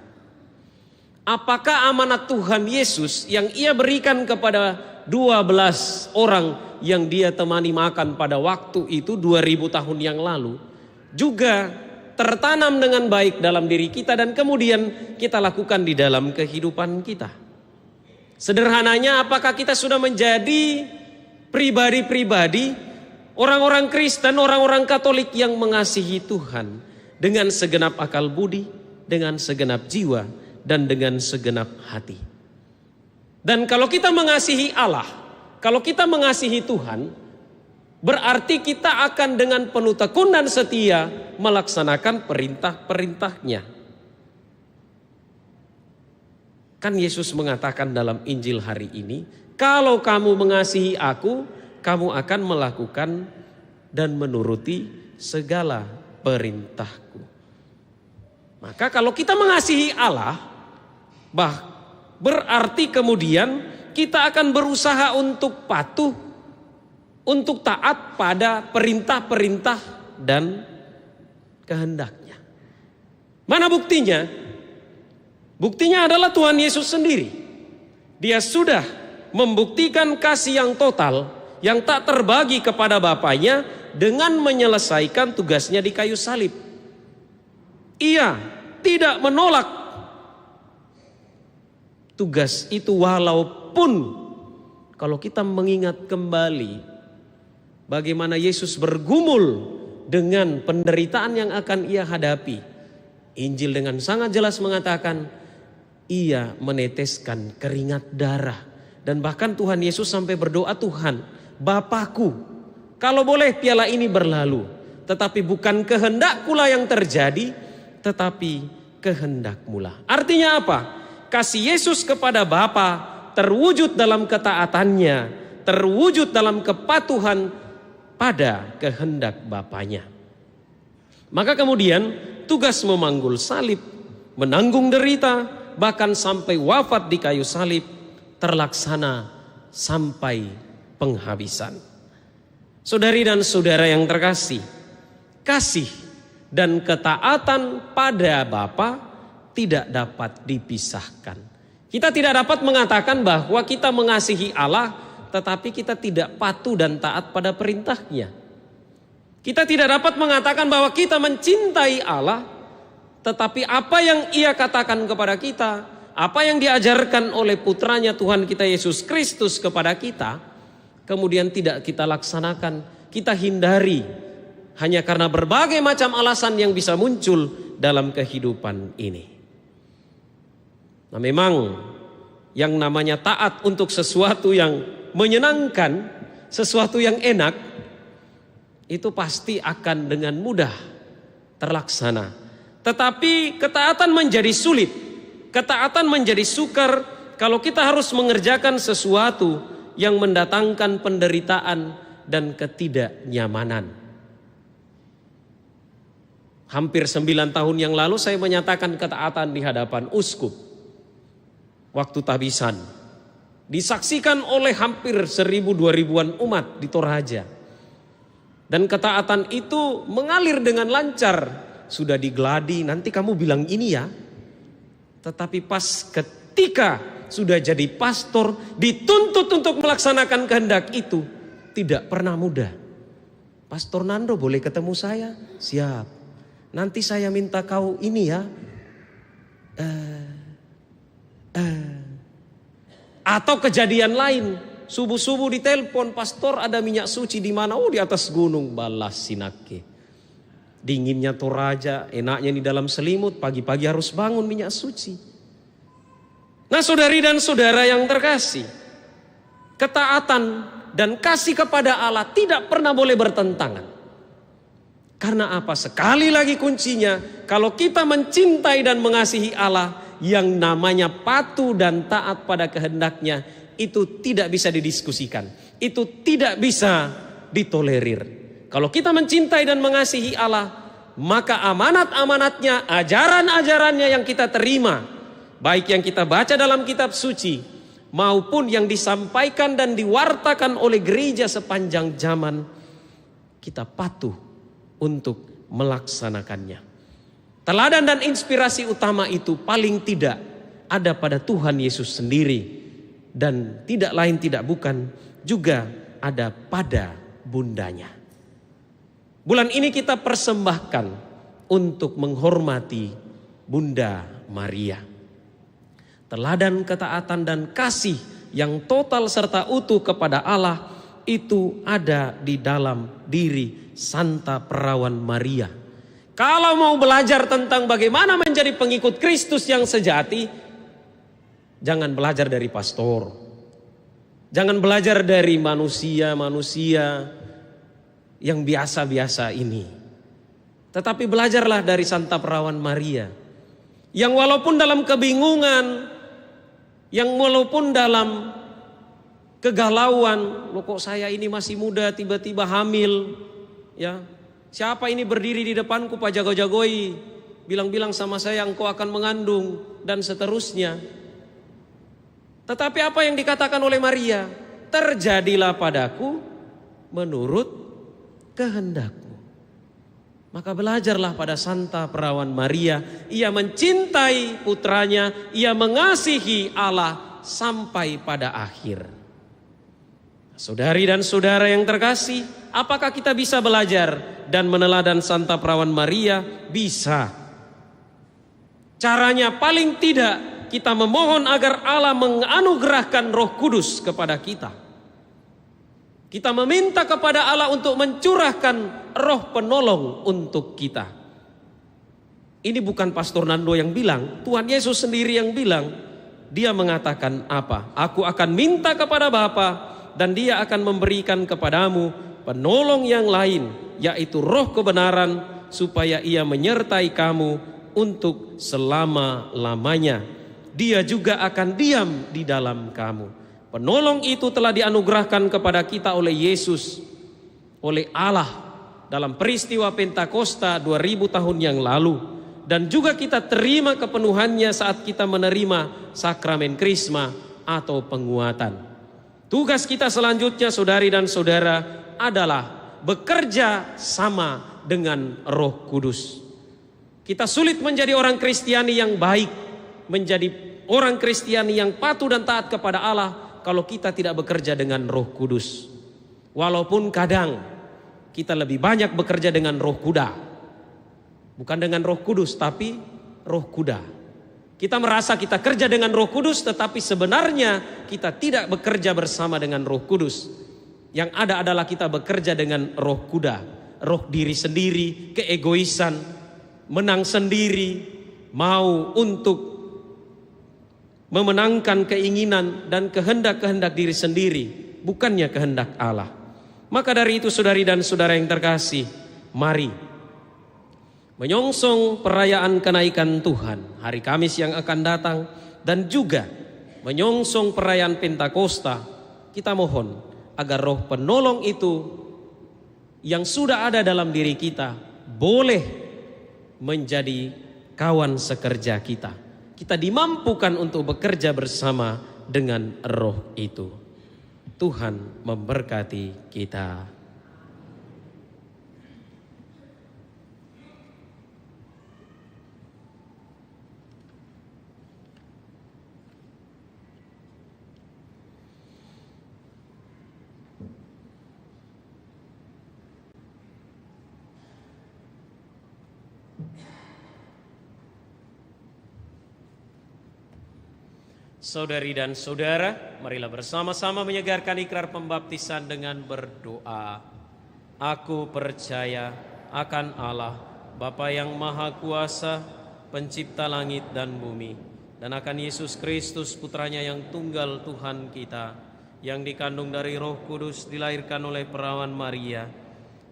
Apakah amanat Tuhan Yesus yang ia berikan kepada 12 orang yang dia temani makan pada waktu itu 2000 tahun yang lalu juga tertanam dengan baik dalam diri kita dan kemudian kita lakukan di dalam kehidupan kita? Sederhananya, apakah kita sudah menjadi pribadi-pribadi, orang-orang Kristen, orang-orang Katolik yang mengasihi Tuhan dengan segenap akal budi, dengan segenap jiwa, dan dengan segenap hati? Dan kalau kita mengasihi Allah, kalau kita mengasihi Tuhan, berarti kita akan dengan penuh tekun dan setia melaksanakan perintah-perintahnya. Kan Yesus mengatakan dalam Injil hari ini, kalau kamu mengasihi aku, kamu akan melakukan dan menuruti segala perintahku. Maka kalau kita mengasihi Allah, berarti kemudian kita akan berusaha untuk patuh, untuk taat pada perintah-perintah dan kehendaknya. Mana buktinya? Buktinya adalah Tuhan Yesus sendiri. Dia sudah membuktikan kasih yang total, yang tak terbagi kepada Bapaknya dengan menyelesaikan tugasnya di kayu salib. Ia tidak menolak tugas itu, walaupun kalau kita mengingat kembali bagaimana Yesus bergumul dengan penderitaan yang akan ia hadapi. Injil dengan sangat jelas mengatakan ia meneteskan keringat darah. Dan bahkan Tuhan Yesus sampai berdoa, Tuhan, Bapakku, kalau boleh piala ini berlalu, tetapi bukan kehendakkulah yang terjadi, tetapi kehendakmulah. Artinya apa? Kasih Yesus kepada Bapa terwujud dalam ketaatannya, terwujud dalam kepatuhan pada kehendak Bapaknya. Maka kemudian tugas memanggul salib, menanggung derita, bahkan sampai wafat di kayu salib terlaksana sampai penghabisan. Saudari dan saudara yang terkasih, kasih dan ketaatan pada Bapa tidak dapat dipisahkan. Kita tidak dapat mengatakan bahwa kita mengasihi Allah tetapi kita tidak patuh dan taat pada perintahnya. Kita tidak dapat mengatakan bahwa kita mencintai Allah tetapi apa yang ia katakan kepada kita, apa yang diajarkan oleh putranya Tuhan kita Yesus Kristus kepada kita, kemudian tidak kita laksanakan, kita hindari hanya karena berbagai macam alasan yang bisa muncul dalam kehidupan ini. Nah, memang yang namanya taat untuk sesuatu yang menyenangkan, sesuatu yang enak, itu pasti akan dengan mudah terlaksana. Tetapi ketaatan menjadi sulit, ketaatan menjadi sukar kalau kita harus mengerjakan sesuatu yang mendatangkan penderitaan dan ketidaknyamanan. Hampir 9 tahun yang lalu saya menyatakan ketaatan di hadapan uskup. Waktu tabisan disaksikan oleh hampir 1.000-2.000-an umat di Toraja. Dan ketaatan itu mengalir dengan lancar. Sudah digeladi, nanti kamu bilang ini ya. Tetapi pas ketika sudah jadi pastor, dituntut untuk melaksanakan kehendak itu, tidak pernah mudah. Pastor Nando boleh ketemu saya? Siap. Nanti saya minta kau ini ya. Atau kejadian lain, subuh-subuh ditelepon, pastor ada minyak suci di mana? Oh, di atas gunung Balas Sinake. Dinginnya Toraja, enaknya di dalam selimut, pagi-pagi harus bangun minyak suci. Nah, saudari dan saudara yang terkasih, ketaatan dan kasih kepada Allah tidak pernah boleh bertentangan. Karena apa? Sekali lagi kuncinya, kalau kita mencintai dan mengasihi Allah, yang namanya patuh dan taat pada kehendaknya, itu tidak bisa didiskusikan. Itu tidak bisa ditolerir. Kalau kita mencintai dan mengasihi Allah, maka amanat-amanatnya, ajaran-ajarannya yang kita terima, baik yang kita baca dalam kitab suci, maupun yang disampaikan dan diwartakan oleh gereja sepanjang zaman, kita patuh untuk melaksanakannya. Teladan dan inspirasi utama itu paling tidak ada pada Tuhan Yesus sendiri. Dan tidak lain tidak bukan juga ada pada bundanya. Bulan ini kita persembahkan untuk menghormati Bunda Maria. Teladan ketaatan dan kasih yang total serta utuh kepada Allah itu ada di dalam diri Santa Perawan Maria. Kalau mau belajar tentang bagaimana menjadi pengikut Kristus yang sejati, jangan belajar dari pastor. Jangan belajar dari manusia-manusia yang biasa-biasa ini. Tetapi belajarlah dari Santa Perawan Maria. Yang walaupun dalam kebingungan, yang walaupun dalam kegalauan, loh kok saya ini masih muda tiba-tiba hamil, ya. Siapa ini berdiri di depanku Pak jago-jagoi, bilang-bilang sama saya engkau akan mengandung dan seterusnya. Tetapi apa yang dikatakan oleh Maria? Terjadilah padaku menurut kehendakmu. Maka belajarlah pada Santa Perawan Maria. Ia mencintai putranya, ia mengasihi Allah sampai pada akhir. Saudari dan saudara yang terkasih, apakah kita bisa belajar dan meneladan Santa Perawan Maria? Bisa. Caranya paling tidak kita memohon agar Allah menganugerahkan Roh Kudus kepada kita. Kita meminta kepada Allah untuk mencurahkan Roh Penolong untuk kita. Ini bukan Pastor Nando yang bilang, Tuhan Yesus sendiri yang bilang. Dia mengatakan apa? Aku akan minta kepada Bapa dan Dia akan memberikan kepadamu penolong yang lain, yaitu Roh kebenaran, supaya Ia menyertai kamu untuk selama-lamanya. Dia juga akan diam di dalam kamu. Penolong itu telah dianugerahkan kepada kita oleh Yesus, oleh Allah dalam peristiwa Pentakosta 2000 tahun yang lalu. Dan juga kita terima kepenuhannya saat kita menerima sakramen Krisma atau penguatan. Tugas kita selanjutnya, saudari dan saudara, adalah bekerja sama dengan Roh Kudus. Kita sulit menjadi orang Kristiani yang baik, menjadi orang Kristiani yang patuh dan taat kepada Allah kalau kita tidak bekerja dengan Roh Kudus. Walaupun kadang kita lebih banyak bekerja dengan roh kuda. Bukan dengan Roh Kudus, tapi roh kuda. Kita merasa kita kerja dengan Roh Kudus, tetapi sebenarnya kita tidak bekerja bersama dengan Roh Kudus. Yang ada adalah kita bekerja dengan roh kuda, roh diri sendiri, keegoisan, menang sendiri, mau untuk memenangkan keinginan dan kehendak-kehendak diri sendiri, bukannya kehendak Allah. Maka dari itu saudari dan saudara yang terkasih, mari menyongsong perayaan kenaikan Tuhan hari Kamis yang akan datang dan juga menyongsong perayaan Pentakosta. Kita mohon agar roh penolong itu yang sudah ada dalam diri kita boleh menjadi kawan sekerja kita. Kita dimampukan untuk bekerja bersama dengan roh itu. Tuhan memberkati kita. Saudari dan saudara, marilah bersama-sama menyegarkan ikrar pembaptisan dengan berdoa. Aku percaya akan Allah, Bapa yang Maha Kuasa, Pencipta langit dan bumi, dan akan Yesus Kristus, Putranya yang tunggal Tuhan kita, yang dikandung dari Roh Kudus, dilahirkan oleh perawan Maria,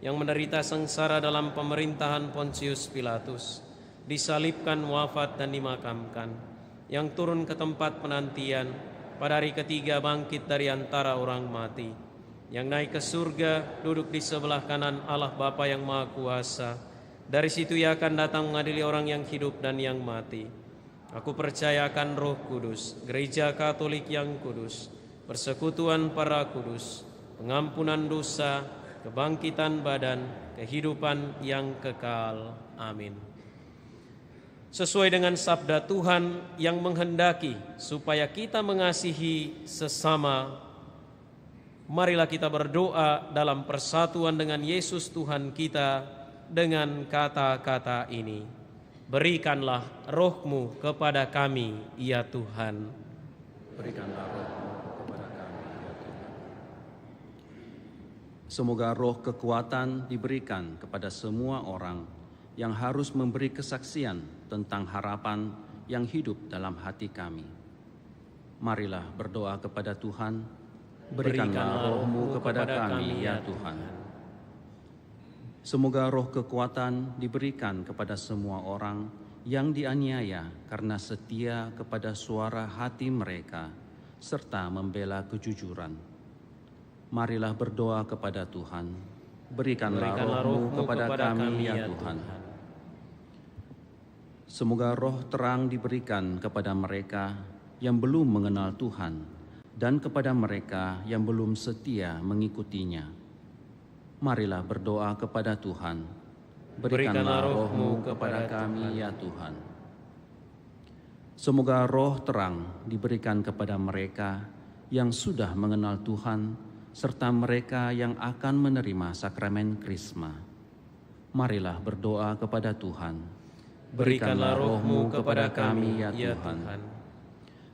yang menderita sengsara dalam pemerintahan Pontius Pilatus, disalibkan, wafat dan dimakamkan, yang turun ke tempat penantian, pada hari ketiga bangkit dari antara orang mati, yang naik ke surga, duduk di sebelah kanan Allah Bapa yang Maha Kuasa. Dari situ Ia akan datang mengadili orang yang hidup dan yang mati. Aku percaya akan Roh Kudus, Gereja Katolik yang kudus, persekutuan para kudus, pengampunan dosa, kebangkitan badan, kehidupan yang kekal. Amin. Sesuai dengan sabda Tuhan yang menghendaki supaya kita mengasihi sesama, marilah kita berdoa dalam persatuan dengan Yesus Tuhan kita dengan kata-kata ini. Berikanlah roh-Mu kepada kami, ya Tuhan. Berikanlah roh-Mu kepada kami, ya Tuhan. Semoga roh kekuatan diberikan kepada semua orang yang harus memberi kesaksian tentang harapan yang hidup dalam hati kami. Marilah berdoa kepada Tuhan, berikanlah roh-Mu kepada kami, ya Tuhan. Semoga roh kekuatan diberikan kepada semua orang yang dianiaya karena setia kepada suara hati mereka, serta membela kejujuran. Marilah berdoa kepada Tuhan, berikanlah roh-Mu kepada kami, ya Tuhan. Semoga roh terang diberikan kepada mereka yang belum mengenal Tuhan dan kepada mereka yang belum setia mengikutinya. Marilah berdoa kepada Tuhan, berikanlah roh-Mu kepada kami, ya Tuhan. Semoga roh terang diberikan kepada mereka yang sudah mengenal Tuhan serta mereka yang akan menerima sakramen Krisma. Marilah berdoa kepada Tuhan, berikanlah roh-Mu kepada kami, ya Tuhan.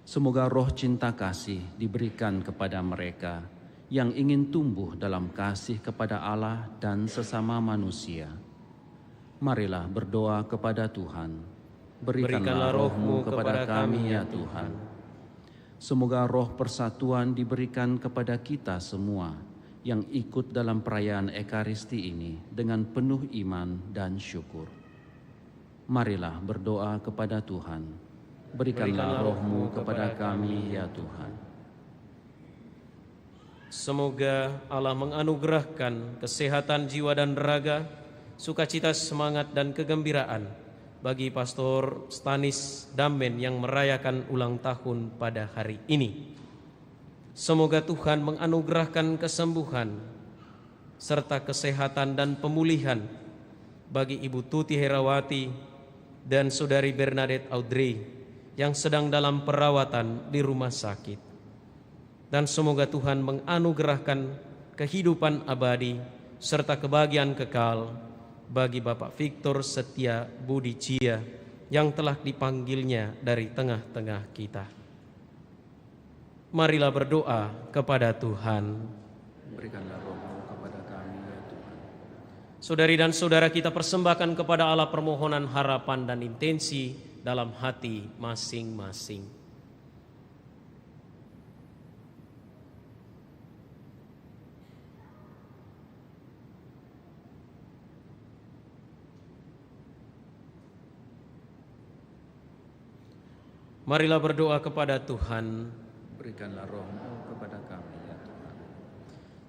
Semoga roh cinta kasih diberikan kepada mereka yang ingin tumbuh dalam kasih kepada Allah dan sesama manusia. Marilah berdoa kepada Tuhan, berikanlah roh-Mu kepada kami, ya Tuhan. Semoga roh persatuan diberikan kepada kita semua yang ikut dalam perayaan Ekaristi ini dengan penuh iman dan syukur. Marilah berdoa kepada Tuhan, berikanlah roh-Mu kepada kami, ya Tuhan. Semoga Allah menganugerahkan kesehatan jiwa dan raga, sukacita, semangat, dan kegembiraan bagi Pastor Stanis Damen yang merayakan ulang tahun pada hari ini. Semoga Tuhan menganugerahkan kesembuhan serta kesehatan dan pemulihan bagi Ibu Tuti Herawati dan Saudari Bernadette Audrey yang sedang dalam perawatan di rumah sakit. Dan semoga Tuhan menganugerahkan kehidupan abadi serta kebahagiaan kekal bagi Bapak Victor Setia Budi Cia yang telah dipanggilnya dari tengah-tengah kita. Marilah berdoa kepada Tuhan. Berikanlah roh-Mu kepada kami, ya Tuhan. Saudari dan saudara, kita persembahkan kepada Allah permohonan, harapan, dan intensi dalam hati masing-masing. Marilah berdoa kepada Tuhan. Berikanlah roh-Mu kepada kami, ya Tuhan.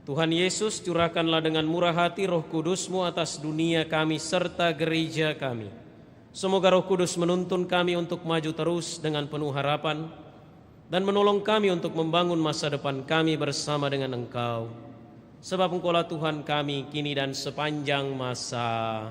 Tuhan Yesus, curahkanlah dengan murah hati Roh Kudus-Mu atas dunia kami serta gereja kami. Semoga Roh Kudus menuntun kami untuk maju terus dengan penuh harapan dan menolong kami untuk membangun masa depan kami bersama dengan Engkau. Sebab Engkaulah Tuhan kami kini dan sepanjang masa.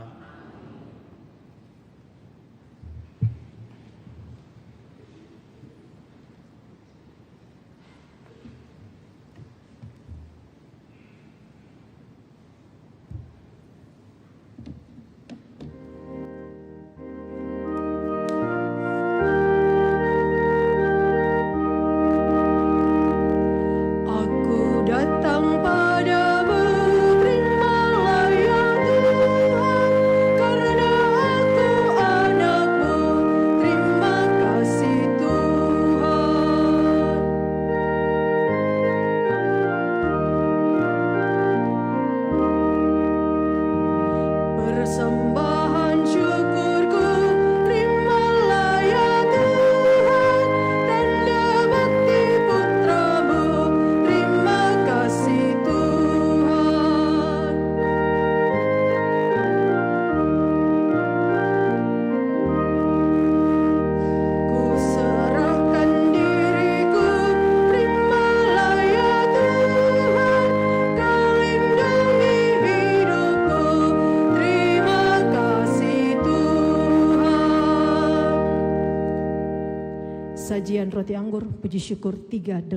Sajian roti anggur puji syukur 380.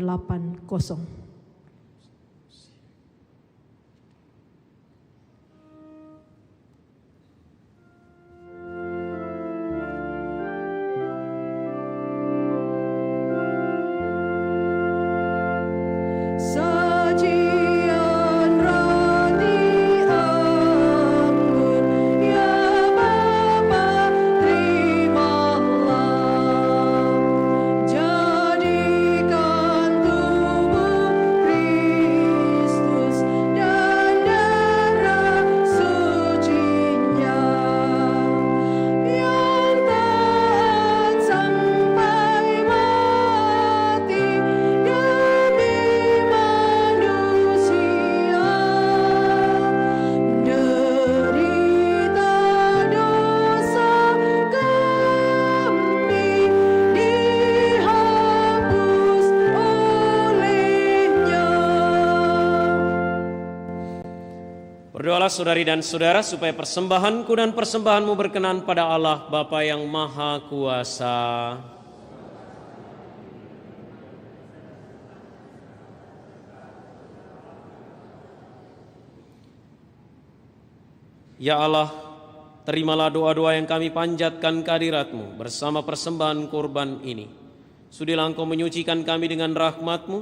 Berdoalah saudari dan saudara supaya persembahanku dan persembahanmu berkenan pada Allah Bapa yang Maha Kuasa. Ya Allah, terimalah doa-doa yang kami panjatkan kehadirat-Mu bersama persembahan kurban ini. Sudilah Engkau menyucikan kami dengan rahmat-Mu,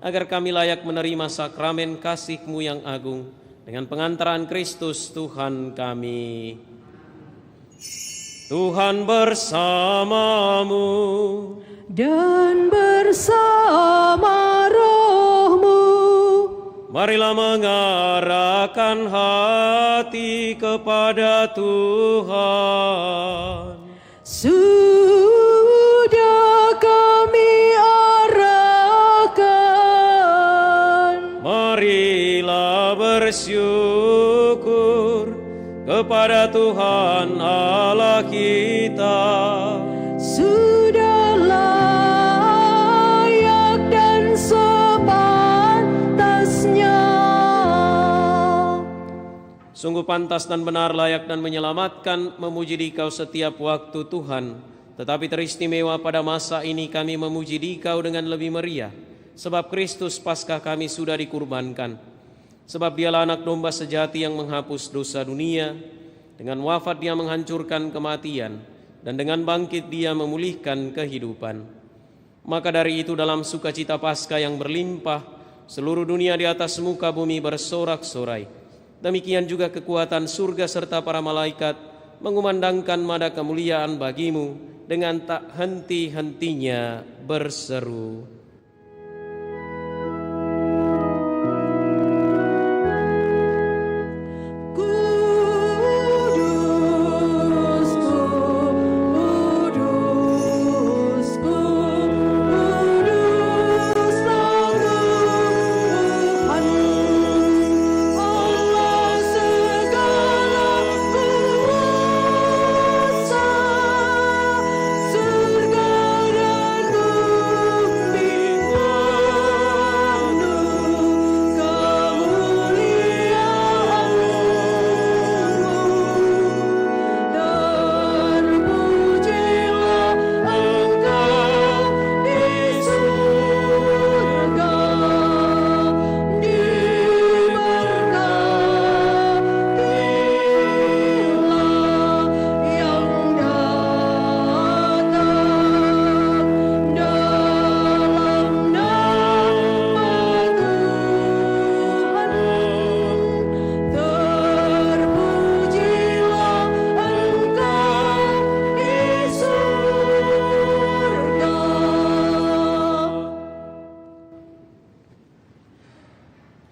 agar kami layak menerima sakramen kasih-Mu yang agung, dengan pengantaran Kristus Tuhan kami. Tuhan bersamamu dan bersama roh-Mu. Marilah mengarahkan hati kepada Tuhan. Sudah kami arahkan. Marilah bersyukur kepada Tuhan Allah kita. Sudah layak dan sepantasnya. Sungguh pantas dan benar, layak dan menyelamatkan, memuji Dikau setiap waktu Tuhan. Tetapi teristimewa pada masa ini kami memuji Dikau dengan lebih meriah, sebab Kristus Paskah kami sudah dikurbankan. Sebab Dialah anak domba sejati yang menghapus dosa dunia. Dengan wafat Dia menghancurkan kematian, dan dengan bangkit Dia memulihkan kehidupan. Maka dari itu dalam sukacita Paskah yang berlimpah, seluruh dunia di atas muka bumi bersorak-sorai, Demikian juga kekuatan surga serta para malaikat mengumandangkan nada kemuliaan bagimu dengan tak henti-hentinya berseru.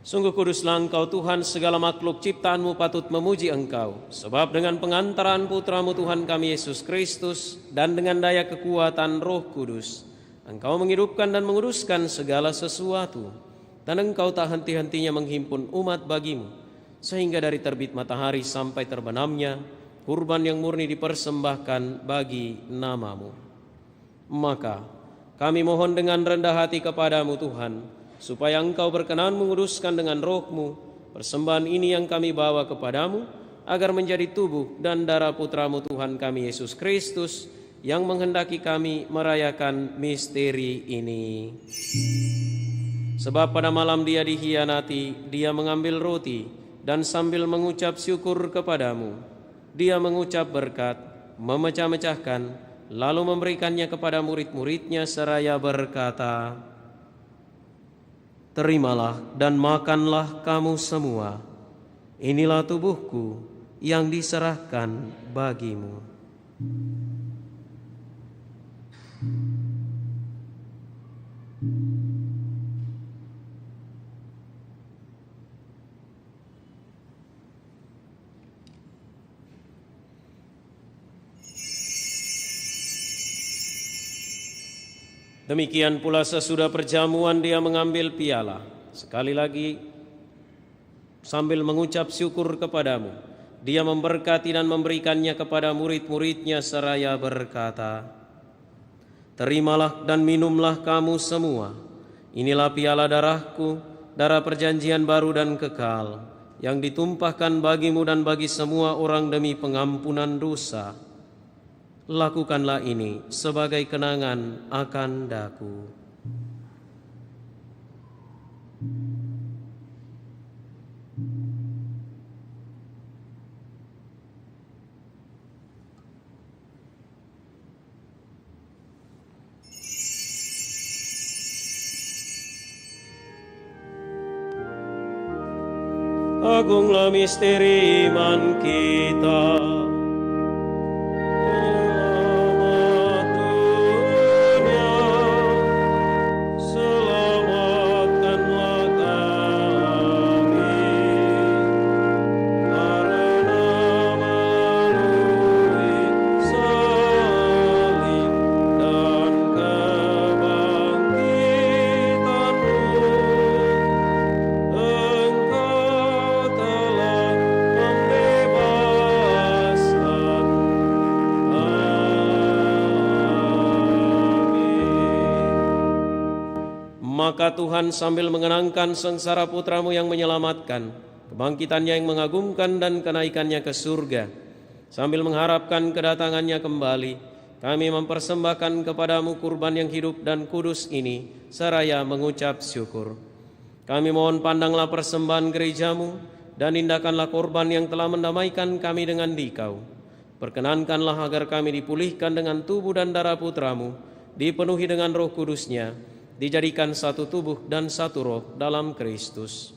Sungguh kuduslah Engkau Tuhan, segala makhluk ciptaan-Mu patut memuji Engkau. Sebab dengan pengantaran Putra-Mu Tuhan kami Yesus Kristus dan dengan daya kekuatan Roh Kudus, Engkau menghidupkan dan menguduskan segala sesuatu. Dan Engkau tak henti-hentinya menghimpun umat bagimu, sehingga dari terbit matahari sampai terbenamnya, kurban yang murni dipersembahkan bagi nama-Mu. Maka kami mohon dengan rendah hati kepadamu Tuhan, supaya Engkau berkenan menguduskan dengan Roh-Mu persembahan ini yang kami bawa kepadamu, agar menjadi tubuh dan darah Putra-Mu Tuhan kami Yesus Kristus, yang menghendaki kami merayakan misteri ini. Sebab pada malam Dia dikhianati, Dia mengambil roti, dan sambil mengucap syukur kepadamu, Dia mengucap berkat, memecah-mecahkan, lalu memberikannya kepada murid-muridnya seraya berkata, "Terimalah dan makanlah kamu semua. Inilah tubuhku yang diserahkan bagimu." Demikian pula sesudah perjamuan Dia mengambil piala. Sekali lagi sambil mengucap syukur kepadamu, Dia memberkati dan memberikannya kepada murid-muridnya seraya berkata, "Terimalah dan minumlah kamu semua. Inilah piala darahku, darah perjanjian baru dan kekal, yang ditumpahkan bagimu dan bagi semua orang demi pengampunan dosa. Lakukanlah ini sebagai kenangan akan daku." Agunglah misteri iman kita. Maka Tuhan sambil mengenangkan sengsara Putra-Mu yang menyelamatkan, kebangkitannya yang mengagumkan dan kenaikannya ke surga, sambil mengharapkan kedatangannya kembali, kami mempersembahkan kepadamu kurban yang hidup dan kudus ini, seraya mengucap syukur. Kami mohon pandanglah persembahan gereja-Mu, dan indahkanlah korban yang telah mendamaikan kami dengan Dikau. Perkenankanlah agar kami dipulihkan dengan tubuh dan darah Putra-Mu, dipenuhi dengan Roh Kudus-Nya, dijadikan satu tubuh dan satu roh dalam Kristus.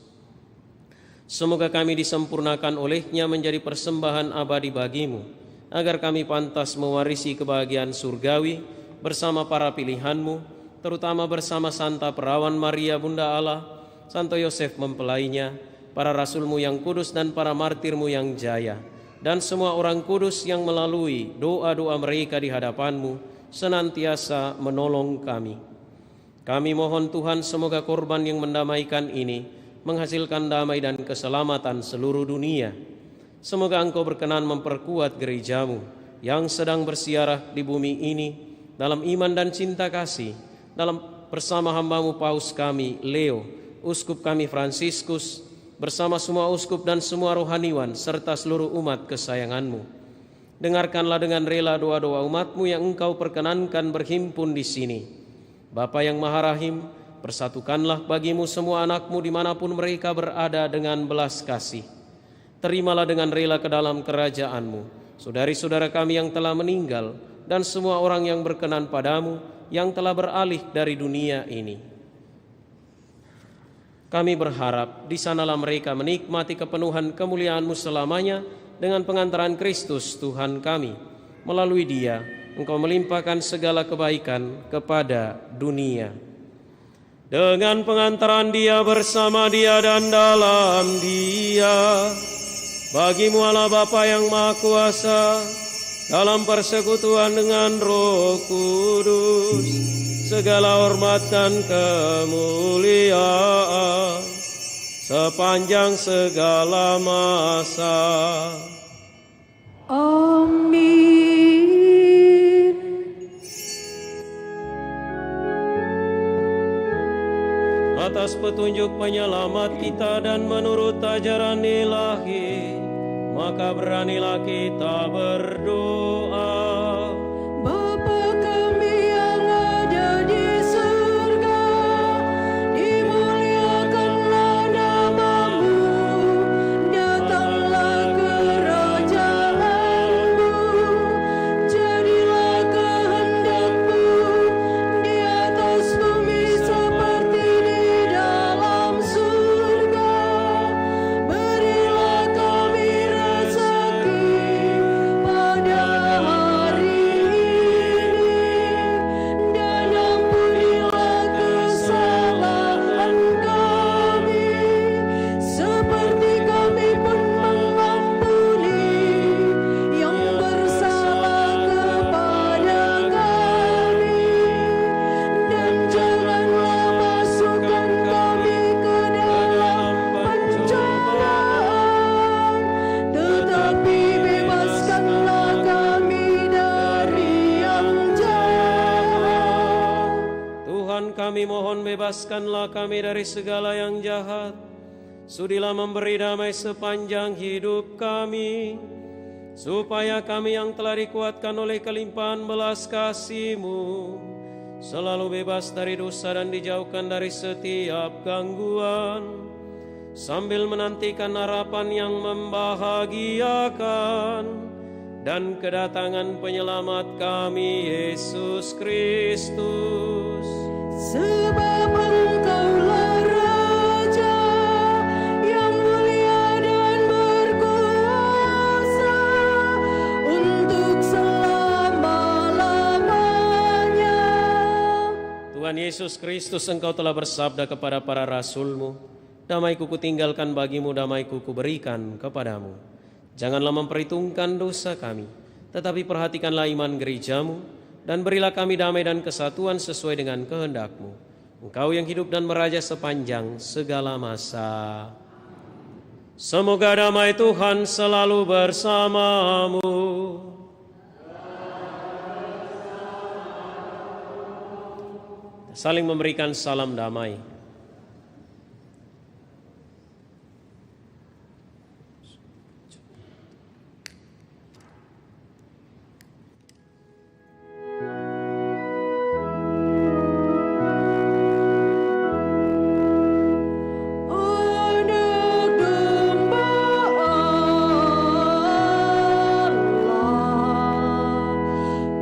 Semoga kami disempurnakan olehnya menjadi persembahan abadi bagimu, agar kami pantas mewarisi kebahagiaan surgawi bersama para pilihanmu, terutama bersama Santa Perawan Maria Bunda Allah, Santo Yosef mempelainya, para rasulmu yang kudus dan para martirmu yang jaya, dan semua orang kudus yang melalui doa-doa mereka di hadapanmu senantiasa menolong kami. Kami mohon Tuhan, semoga korban yang mendamaikan ini menghasilkan damai dan keselamatan seluruh dunia. Semoga Engkau berkenan memperkuat gerejamu yang sedang bersiarah di bumi ini dalam iman dan cinta kasih, dalam bersama hambamu Paus kami Leo, Uskup kami Fransiskus, bersama semua uskup dan semua rohaniwan serta seluruh umat kesayanganmu. Dengarkanlah dengan rela doa-doa umatmu yang Engkau perkenankan berhimpun di sini. Bapa yang Maha Rahim, persatukanlah bagimu semua anakmu dimanapun mereka berada dengan belas kasih. Terimalah dengan rela ke dalam kerajaanmu saudari-saudara kami yang telah meninggal dan semua orang yang berkenan padamu yang telah beralih dari dunia ini. Kami berharap di sanalah mereka menikmati kepenuhan kemuliaan-Mu selamanya dengan pengantaran Kristus Tuhan kami. Melalui Dia, Engkau melimpahkan segala kebaikan kepada dunia. Dengan pengantaran Dia, bersama Dia dan dalam Dia, bagimu Allah Bapa yang Maha Kuasa, dalam persekutuan dengan Roh Kudus, segala hormat dan kemuliaan sepanjang segala masa. Amin. Atas petunjuk penyelamat kita dan menurut ajaran ilahi, maka beranilah kita berdoa. Bapa kami yang ada di surga, dimuliakanlah nama-Mu, datanglah kerajaan-Mu, jadilah kehendak-Mu di atas bumi seperti di dalam surga. Berilah kami rezeki pada hari ini, dan ampunilah kesalahan kami, seperti kami pun mengampuni yang bersalah kepada kami. Dan janganlah masukkan kami ke dalam pencobaan, tetapi bebaskanlah kami dari yang jahat. Tuhan kami mohon, bebaskanlah kami dari segala yang jahat. Sudilah memberi damai sepanjang hidup kami, supaya kami yang telah dikuatkan oleh kelimpahan belas kasih-Mu selalu bebas dari dosa dan dijauhkan dari setiap gangguan, sambil menantikan harapan yang membahagiakan dan kedatangan penyelamat kami, Yesus Kristus. Sebab Engkaulah Raja yang mulia dan berkuasa untuk selama-lamanya. Tuhan Yesus Kristus, Engkau telah bersabda kepada para rasul-Mu, damai-Ku kutinggalkan bagimu, damai-Ku kuberikan kepadamu. Janganlah memperhitungkan dosa kami, tetapi perhatikanlah iman gereja-Mu, dan berilah kami damai dan kesatuan sesuai dengan kehendak-Mu. Engkau yang hidup dan meraja sepanjang segala masa. Semoga damai Tuhan selalu bersamamu. Saling memberikan salam damai. Anak domba Allah,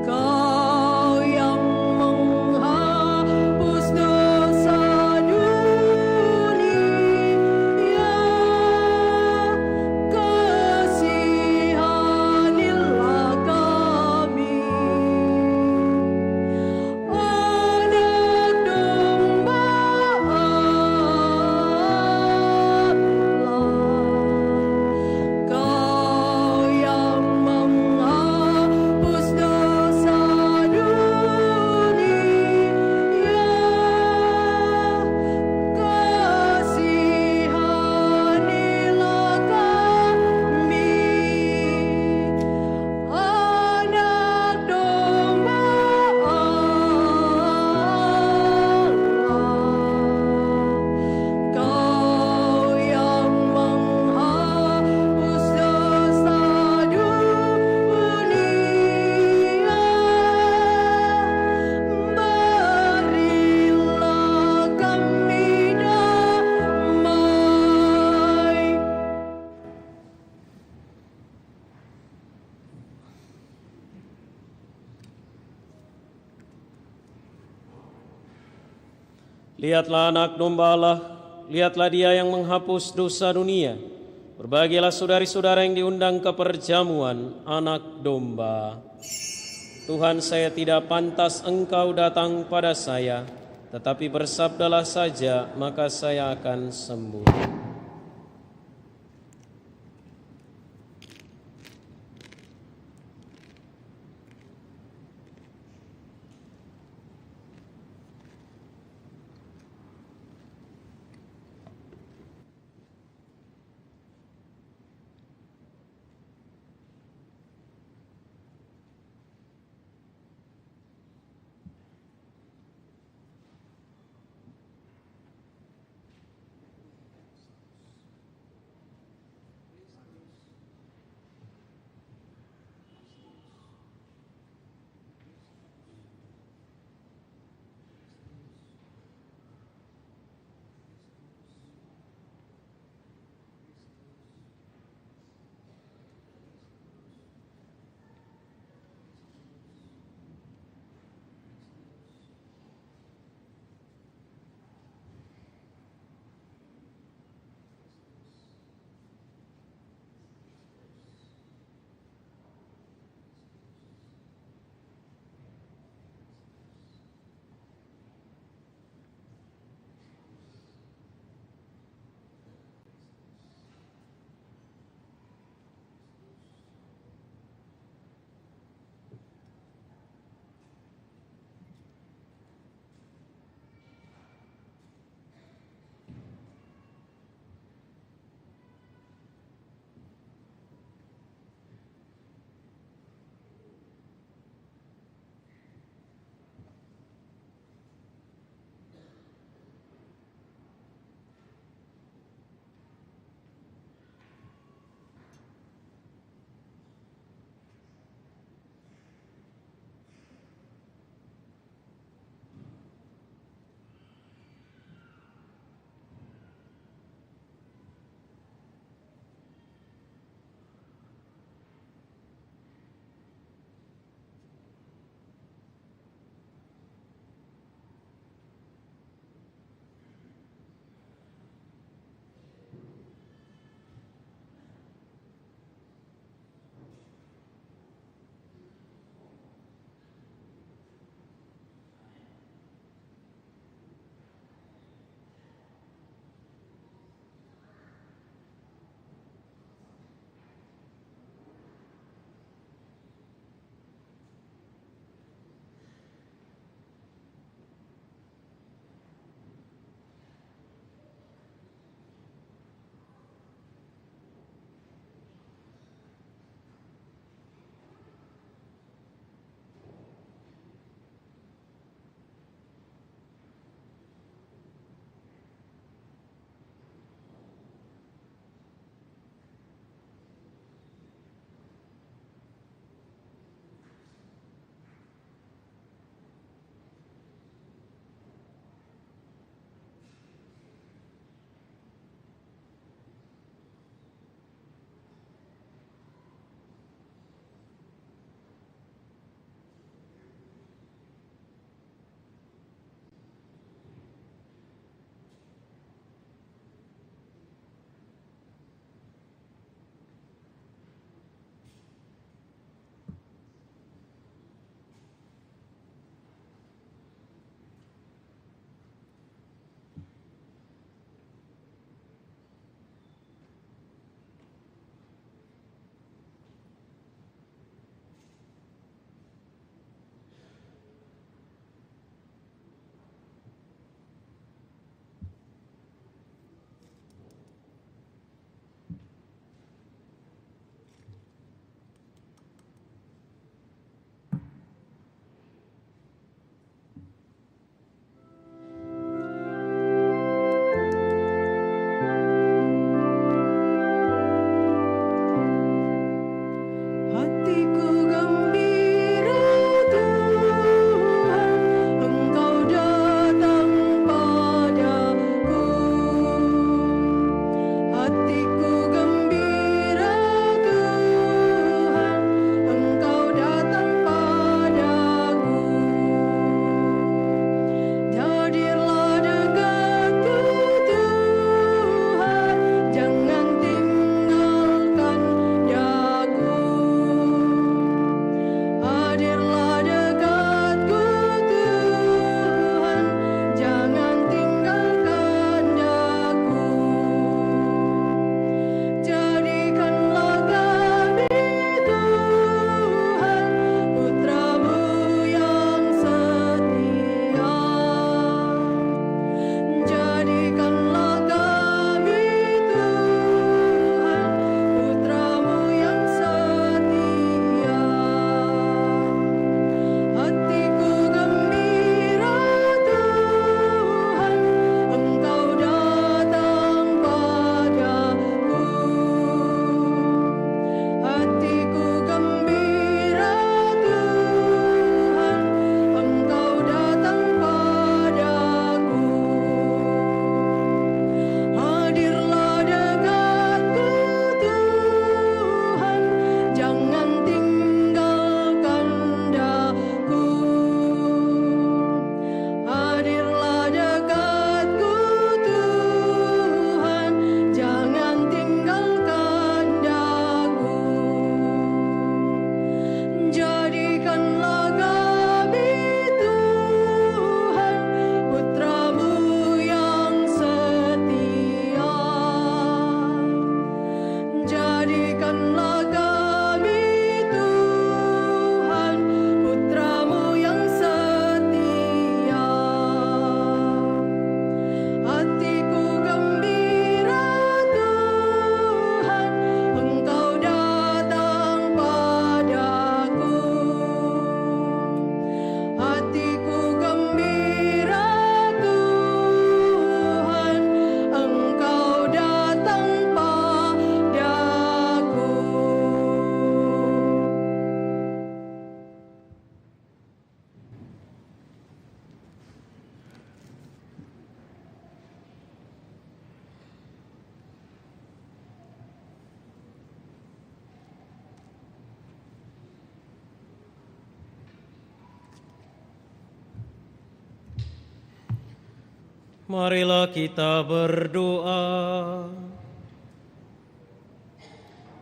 Kau yang menghapus dosa dunia. Lihatlah anak domba Allah, lihatlah Dia yang menghapus dosa dunia. Berbahagialah saudari-saudara yang diundang ke perjamuan anak domba. Tuhan, saya tidak pantas Engkau datang pada saya, tetapi bersabdalah saja, maka saya akan sembuh. Marilah kita berdoa.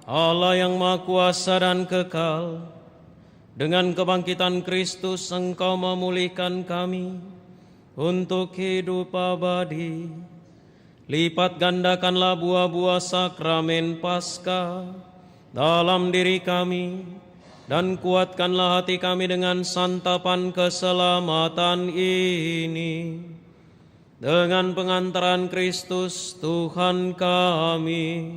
Allah yang Maha Kuasa dan kekal, dengan kebangkitan Kristus Engkau memulihkan kami untuk hidup abadi. Lipat gandakanlah buah-buah sakramen Paskah dalam diri kami, dan kuatkanlah hati kami dengan santapan keselamatan ini. Dengan pengantaran Kristus Tuhan kami.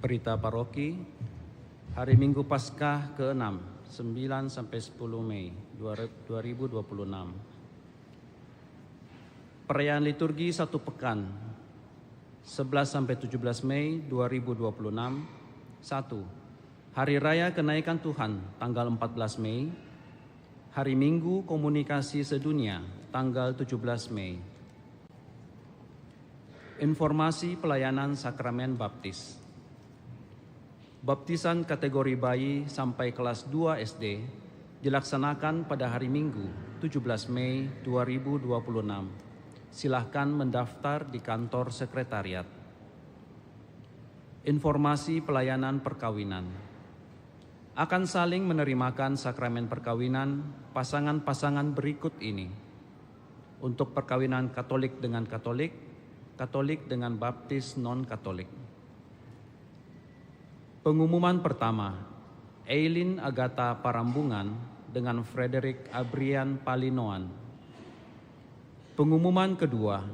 Berita Paroki, hari Minggu Paskah ke-6, 9 sampai 10 Mei 2026. Perayaan liturgi satu pekan, 11 sampai 17 Mei 2026. 1. Hari Raya Kenaikan Tuhan, tanggal 14 Mei. Hari Minggu Komunikasi Sedunia, tanggal 17 Mei. Informasi pelayanan sakramen baptis. Baptisan kategori bayi sampai kelas 2 SD dilaksanakan pada hari Minggu 17 Mei 2026. Silahkan mendaftar di kantor sekretariat. Informasi pelayanan perkawinan. Akan saling menerimakan sakramen perkawinan pasangan-pasangan berikut ini. Untuk perkawinan Katolik dengan Katolik, Katolik dengan baptis non-Katolik. Pengumuman pertama, Eileen Agatha Parambungan dengan Frederick Abrian Palinoan. Pengumuman kedua,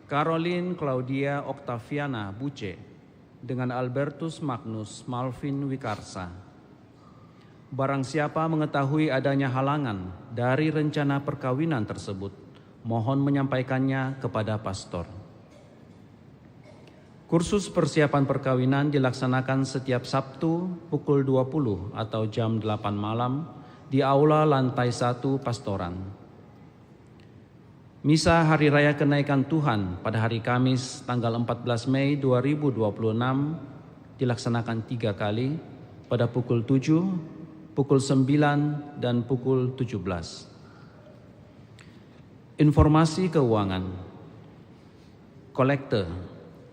Caroline Claudia Octaviana Buce dengan Albertus Magnus Malvin Wikarsa. Barang siapa mengetahui adanya halangan dari rencana perkawinan tersebut, mohon menyampaikannya kepada pastor. Kursus persiapan perkawinan dilaksanakan setiap Sabtu pukul 20 atau jam 8 malam di Aula Lantai 1 Pastoran. Misa Hari Raya Kenaikan Tuhan pada hari Kamis tanggal 14 Mei 2026 dilaksanakan 3 kali pada pukul 7, pukul 9, dan pukul 17. Informasi keuangan. Kolekte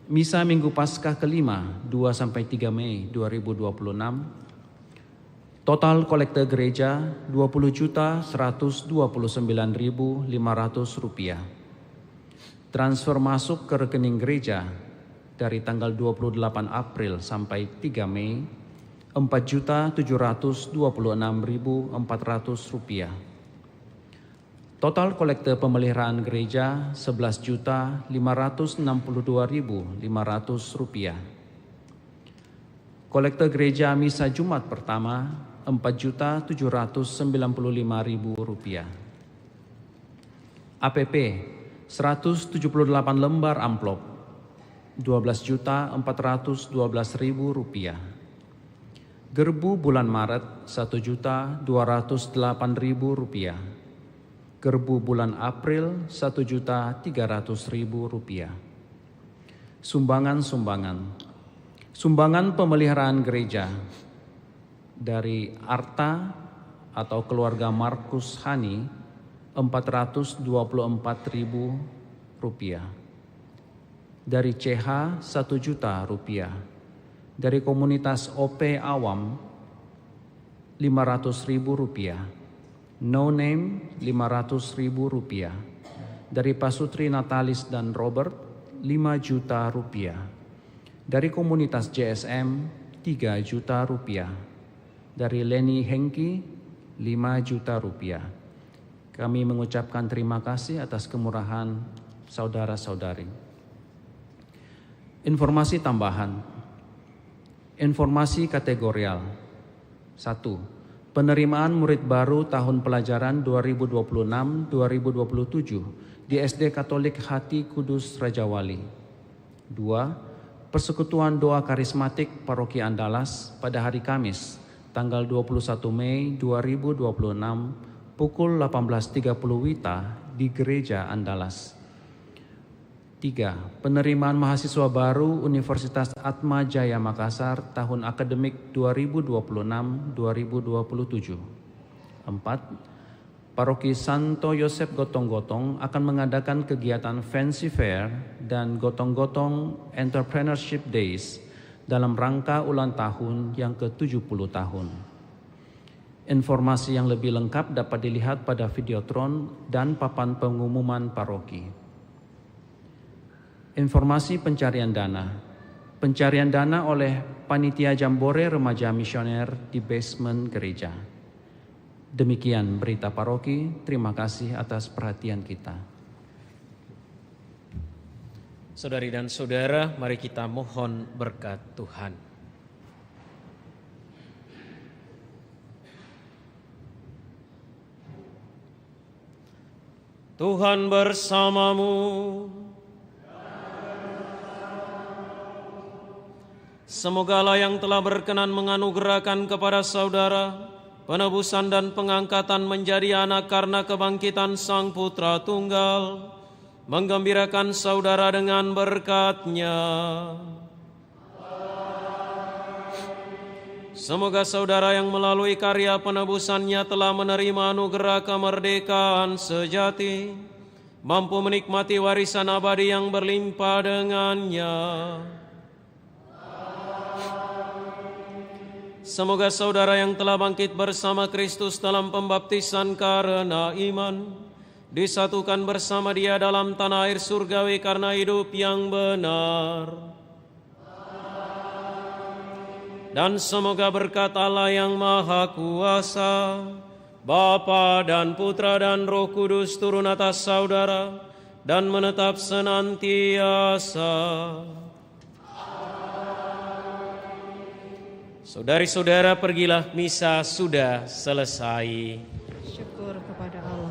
Misa Minggu Paskah kelima 2-3 Mei 2026. Total kolekte gereja Rp20.129.500. Transfer masuk ke rekening gereja dari tanggal 28 April sampai 3 Mei Rp4.726.400. Total kolekte pemeliharaan gereja Rp11.562.500. Kolekte gereja misa Jumat pertama Rp4.795.000. APP 178 lembar amplop Rp12.412.000. Gerbu bulan Maret Rp1.208.000. Gerbu bulan April Rp1.300.000. Sumbangan pemeliharaan gereja dari Arta atau keluarga Markus Hani Rp424.000. Dari CH Rp1.000.000. Dari komunitas OP Awam Rp500.000. No Name Rp500.000. Dari Pasutri Natalis dan Robert Rp5 juta. Dari komunitas JSM Rp3 juta. Dari Leni Hengki Rp5 juta. Kami mengucapkan terima kasih atas kemurahan saudara-saudari. Informasi tambahan. Informasi kategorial. 1. Penerimaan murid baru tahun pelajaran 2026-2027 di SD Katolik Hati Kudus Raja Wali. 2. Persekutuan Doa Karismatik Paroki Andalas pada hari Kamis, tanggal 21 Mei 2026, pukul 18.30 WITA di Gereja Andalas. 3. Penerimaan mahasiswa baru Universitas Atma Jaya Makassar tahun akademik 2026-2027. 4. Paroki Santo Yosef Gotong-Gotong akan mengadakan kegiatan Fancy Fair dan Gotong-Gotong Entrepreneurship Days dalam rangka ulang tahun yang ke-70 tahun. Informasi yang lebih lengkap dapat dilihat pada videotron dan papan pengumuman paroki. Informasi pencarian dana. Pencarian dana oleh Panitia Jambore Remaja Misioner di basement gereja. Demikian berita paroki. Terima kasih atas perhatian kita. Saudari dan saudara, mari kita mohon berkat Tuhan. Tuhan bersamamu. Semoga Allah yang telah berkenan menganugerahkan kepada saudara penebusan dan pengangkatan menjadi anak karena kebangkitan Sang Putra Tunggal, menggembirakan saudara dengan berkat-Nya. Semoga saudara yang melalui karya penebusannya telah menerima anugerah kemerdekaan sejati, mampu menikmati warisan abadi yang berlimpah dengannya. Semoga saudara yang telah bangkit bersama Kristus dalam pembaptisan karena iman, disatukan bersama Dia dalam tanah air surgawi karena hidup yang benar. Dan semoga berkat Allah yang Maha Kuasa, Bapa dan Putra dan Roh Kudus turun atas saudara dan menetap senantiasa. Saudari-saudara, pergilah, misa sudah selesai. Syukur kepada Allah.